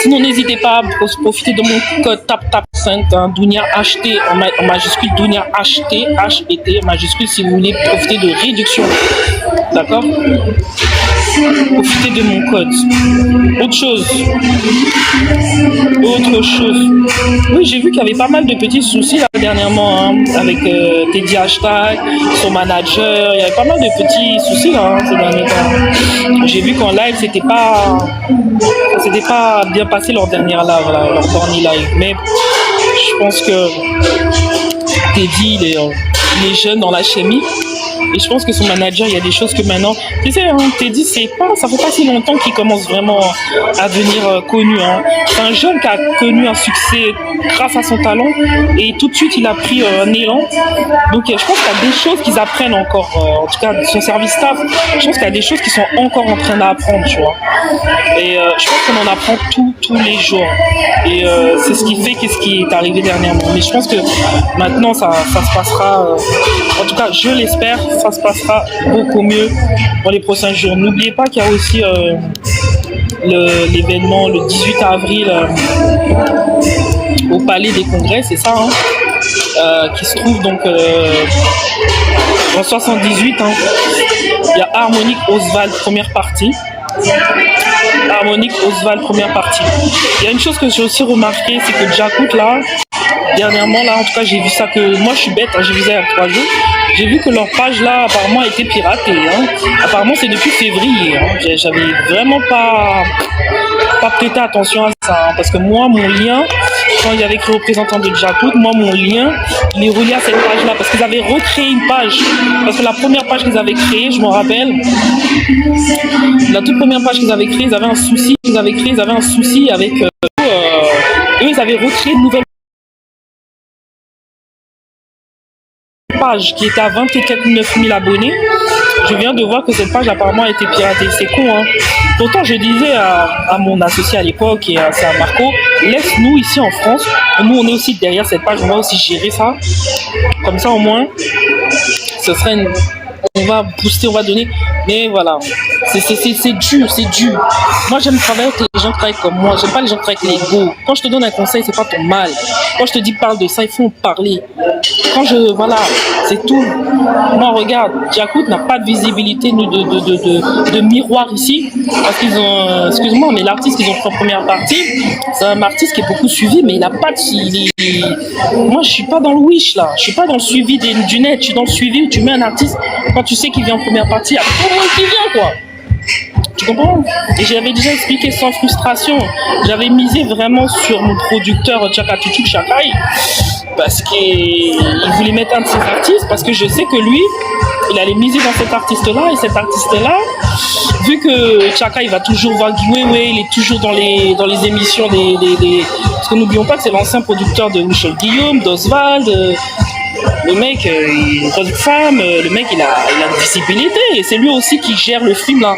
S1: Sinon, n'hésitez pas à profiter de mon code TAP5, hein, Dounia acheté en majuscule, Dounia acheté, H-E-T, majuscule, si vous voulez profiter de réduction. D'accord? Profitez de mon code. Autre chose. Oui, j'ai vu qu'il y avait pas mal de petits soucis là dernièrement, hein, avec Teddy Hashtag, son manager. Il y avait pas mal de petits soucis là, hein, ces derniers temps. J'ai vu qu'en live, c'était pas bien passé leur dernière live, leur dernier live. Mais je pense que Teddy, il est jeune dans la chimie. Et je pense que son manager, il y a des choses que maintenant, tu sais, hein, Teddy, ça fait pas si longtemps qu'il commence vraiment à devenir connu. Hein. C'est un jeune qui a connu un succès grâce à son talent et tout de suite, il a pris un élan. Donc, je pense qu'il y a des choses qu'ils apprennent encore, en tout cas, son service staff, je pense qu'il y a des choses qui sont encore en train d'apprendre, tu vois. Et je pense qu'on en apprend tous les jours. Et c'est ce qui fait qu'est-ce qui est arrivé dernièrement. Mais je pense que maintenant, ça se passera, en tout cas, je l'espère, ça se passera beaucoup mieux dans les prochains jours. N'oubliez pas qu'il y a aussi l'événement le 18 avril au Palais des Congrès, c'est ça, hein, qui se trouve donc en 78. Hein. Il y a Harmonique Oswald, première partie. Harmonique Oswald, première partie. Il y a une chose que j'ai aussi remarqué, c'est que Djakout, là, dernièrement, là, en tout cas, j'ai vu ça que... Moi, je suis bête, hein, j'ai vu ça il y a 3 jours. J'ai vu que leur page, là, apparemment, a été piratée. Hein. Apparemment, c'est depuis février. Hein. J'avais vraiment pas prêté attention à ça. Hein, parce que moi, mon lien, quand il y avait écrit représentant de Djakout, moi, mon lien, il est relié à cette page-là. Parce qu'ils avaient recréé une page. Parce que la première page qu'ils avaient créée, je m'en rappelle, la toute première page qu'ils avaient créée, ils avaient un souci. Ils avaient un souci avec... eux, ils avaient recréé une nouvelle page qui était à 29 000 abonnés. Je viens de voir que cette page apparemment a été piratée. C'est con, hein. Pourtant, je disais à mon associé à l'époque et à Marco, laisse-nous ici en France. Nous, on est aussi derrière cette page. On va aussi gérer ça. Comme ça, au moins, ce serait une... On va booster, on va donner. Mais voilà, c'est dur. Moi, j'aime travailler avec les gens qui travaillent comme moi. J'aime pas les gens qui travaillent avec l'ego. Quand je te donne un conseil, c'est pas ton mal. Quand je te dis parle de ça, il faut en parler. Voilà, c'est tout. Moi, regarde, Djakout n'a pas de visibilité de miroir ici. Parce qu'ils ont, excuse-moi, mais l'artiste qu'ils ont pris en première partie, c'est un artiste qui est beaucoup suivi, mais il a pas de... Moi, je suis pas dans le wish, là. Je suis pas dans le suivi du net. Je suis dans le suivi où tu mets un artiste, quand tu sais qu'il vient en première partie, il y a tout le monde qui vient, quoi. Tu comprends? Et j'avais déjà expliqué sans frustration. J'avais misé vraiment sur mon producteur Tchakatutu Chakai parce qu'il voulait mettre un de ses artistes parce que je sais que lui, il allait miser dans cet artiste-là et cet artiste-là, vu que Chaka il va toujours voir Guiwewe, il est toujours dans les émissions parce que n'oublions pas que c'est l'ancien producteur de Michel Guillaume, d'Oswald. Le mec, il est une femme, le mec il a une visibilité et c'est lui aussi qui gère le film là.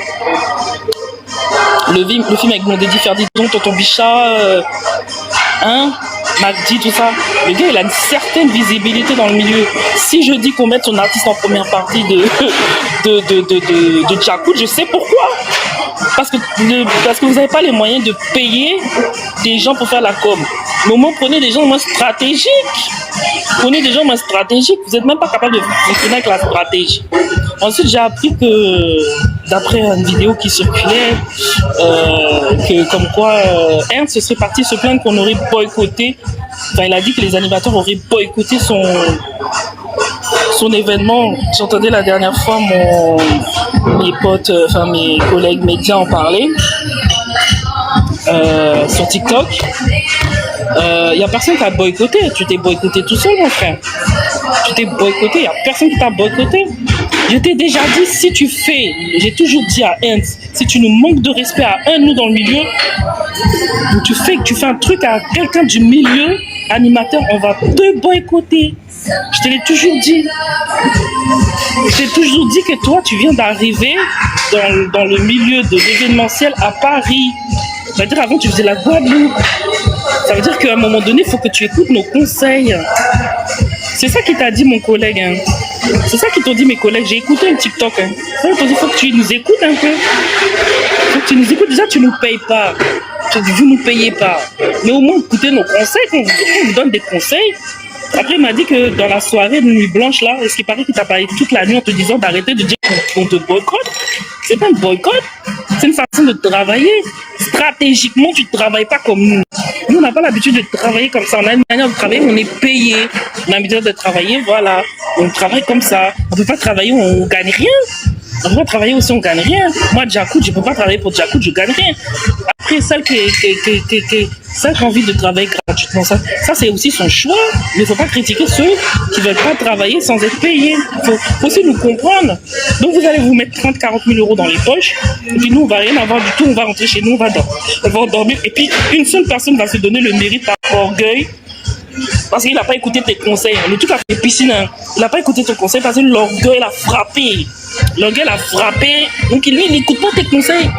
S1: Le film avec Blondédi Ferdinand, Tonton Bichat, Magdi, tout ça. Le gars il a une certaine visibilité dans le milieu. Si je dis qu'on met son artiste en première partie de Djakout, je sais pourquoi. Parce que vous n'avez pas les moyens de payer des gens pour faire la com. Mais au moins prenez des gens moins stratégiques. Prenez des gens moins stratégiques. Vous n'êtes même pas capable de fonctionner avec la stratégie. Ensuite, j'ai appris que, d'après une vidéo qui circulait, que comme quoi Ernst serait parti se plaindre qu'on aurait boycotté. Enfin, il a dit que les animateurs auraient boycotté son événement. J'entendais la dernière fois mes potes, enfin mes collègues médias en parler sur TikTok. Il n'y a personne qui t'a boycotté. Tu t'es boycotté tout seul, mon frère. Tu t'es boycotté. Il n'y a personne qui t'a boycotté. Je t'ai déjà dit, si tu fais, j'ai toujours dit à Ernst, si tu nous manques de respect à nous dans le milieu, tu fais un truc à quelqu'un du milieu, animateur, on va te boycotter. Je te l'ai toujours dit. Je t'ai toujours dit que toi, tu viens d'arriver dans le milieu de l'événementiel à Paris. Ça veut dire avant, tu faisais la Guadeloupe. Ça veut dire qu'à un moment donné, il faut que tu écoutes nos conseils. C'est ça qui t'a dit mon collègue. Hein. C'est ça qu'ils t'ont dit mes collègues. J'ai écouté un TikTok. Hein. Ils t'ont dit, il faut que tu nous écoutes un peu. Il faut que tu nous écoutes. Déjà, tu ne nous payes pas. Vous ne nous payez pas. Mais au moins, écoutez nos conseils. Quand on vous donne des conseils. Après, il m'a dit que dans la soirée de nuit blanche, là, est-ce qu'il paraît qu'il t'a parlé toute la nuit en te disant d'arrêter de dire qu'on te boycotte? C'est pas un boycott. C'est une façon de travailler. Stratégiquement, tu ne travailles pas comme nous. Nous, on n'a pas l'habitude de travailler comme ça. On a une manière de travailler, on est payé. On a l'habitude de travailler, voilà. On travaille comme ça. On ne peut pas travailler, on ne gagne rien. On ne peut pas travailler aussi, on ne gagne rien. Moi, Djakout, je ne peux pas travailler pour Djakout, je ne gagne rien. Après, celle qui a envie de travailler gratuitement, ça c'est aussi son choix. Mais il ne faut pas critiquer ceux qui ne veulent pas travailler sans être payés. Il faut aussi nous comprendre. Donc, vous allez vous mettre 30-40 000 euros dans les poches. Et puis, nous, on ne va rien avoir du tout. On va rentrer chez nous, on va dormir. Et puis, une seule personne va se donner le mérite par orgueil. Parce qu'il n'a pas écouté tes conseils. Le truc a fait piscine. Hein. Il n'a pas écouté ton conseil parce que l'orgueil l'a frappé. L'orgueil l'a frappé. Donc lui, il n'écoute pas tes conseils.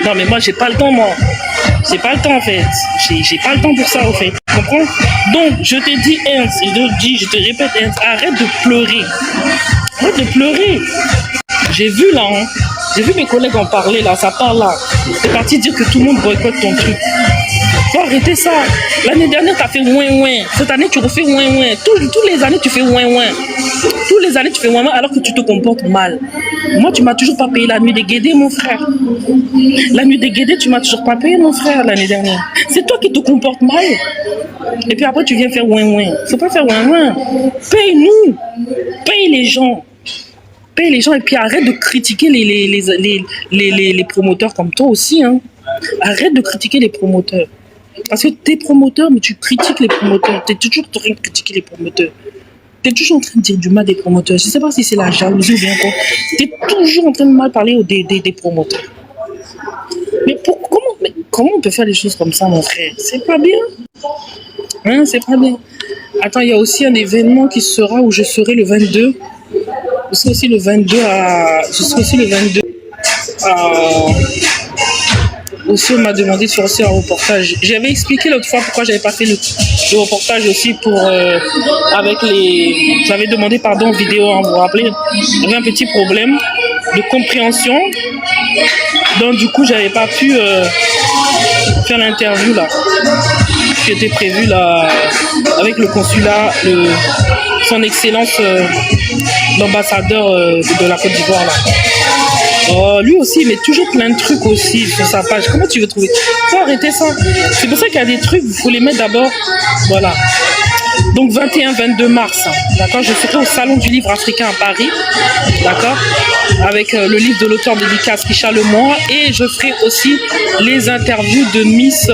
S1: Non, mais moi, j'ai pas le temps, moi. J'ai pas le temps, en fait. J'ai pas le temps pour ça, en fait. Tu comprends? Donc, je t'ai dit, Ernst, je te répète, Ernst, arrête de pleurer. Arrête de pleurer. J'ai vu là, hein. J'ai vu mes collègues en parler là, ça parle là. C'est parti dire que tout le monde boycotte ton truc. Faut arrêter ça. L'année dernière, tu as fait ouin-ouin. Cette année, tu refais ouin-ouin. Toutes les années, tu fais ouin-ouin. Toutes les années, tu fais ouin-ouin alors que tu te comportes mal. Moi, tu m'as toujours pas payé la nuit des Guédés, mon frère. La nuit des Guédés, tu m'as toujours pas payé, mon frère, l'année dernière. C'est toi qui te comportes mal. Et puis après, tu viens faire ouin-ouin. Faut pas faire ouin-ouin. Paye-nous. Paye les gens. Paye les gens et puis arrête de critiquer les promoteurs comme toi aussi. Hein. Arrête de critiquer les promoteurs. Parce que t'es promoteur, mais tu critiques les promoteurs. T'es toujours en train de critiquer les promoteurs. T'es toujours en train de dire du mal des promoteurs. Je sais pas si c'est la jalousie ou bien quoi. T'es toujours en train de mal parler des promoteurs. Mais comment on peut faire des choses comme ça, mon frère? C'est pas bien. Hein, c'est pas bien. Attends, il y a aussi un événement qui sera où je serai le 22. Je serai aussi le 22 aussi, on m'a demandé de faire aussi un reportage. J'avais expliqué l'autre fois pourquoi j'avais pas fait le reportage aussi j'avais demandé pardon vidéo, hein, vous vous rappelez. J'avais un petit problème de compréhension. Donc du coup, j'avais pas pu faire l'interview là. Qui était prévue là avec le consulat, son excellence l'ambassadeur de la Côte d'Ivoire là. Oh, lui aussi, il met toujours plein de trucs aussi sur sa page. Comment tu veux trouver? Faut arrêter ça. C'est pour ça qu'il y a des trucs, il faut les mettre d'abord. Voilà. Donc 21-22 mars, d'accord, je serai au Salon du Livre Africain à Paris, d'accord, avec le livre de l'auteur dédicace Kisha Lemoine, et je ferai aussi les interviews de Miss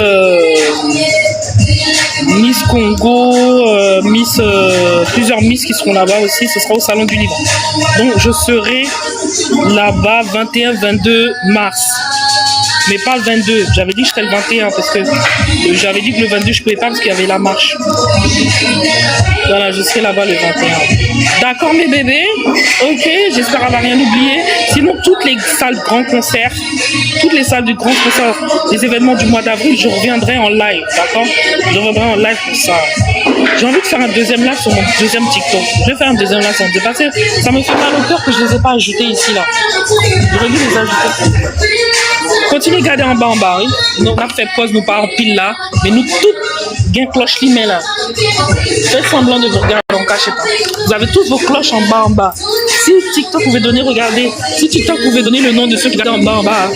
S1: Congo, plusieurs Miss qui seront là-bas aussi. Ce sera au Salon du Livre. Donc je serai là-bas 21-22 mars. Mais pas le 22. J'avais dit que je serais le 21 parce que j'avais dit que le 22 je pouvais pas parce qu'il y avait la marche. Voilà, je serai là-bas le 21. D'accord mes bébés? Ok, j'espère avoir rien oublié. Sinon, toutes les salles de grands concerts, toutes les salles de grands concerts, les événements du mois d'avril, je reviendrai en live, d'accord? Je reviendrai en live pour ça. J'ai envie de faire un deuxième live sur mon deuxième TikTok. Je vais faire un deuxième live sur mon parce que ça me fait mal au cœur que je ne les ai pas ajoutés ici, là. J'aurais dû les ajouter. Continuez à regarder en bas, oui. Nous, on a fait pause, nous pas en pile là. Mais nous, toutes, gain cloche limée là. Faites semblant de vous regarder, on ne cachez pas. Vous avez tous vos cloches en bas. Si TikTok pouvait donner, regardez. Si TikTok pouvait donner le nom de ceux qui regardent en bas.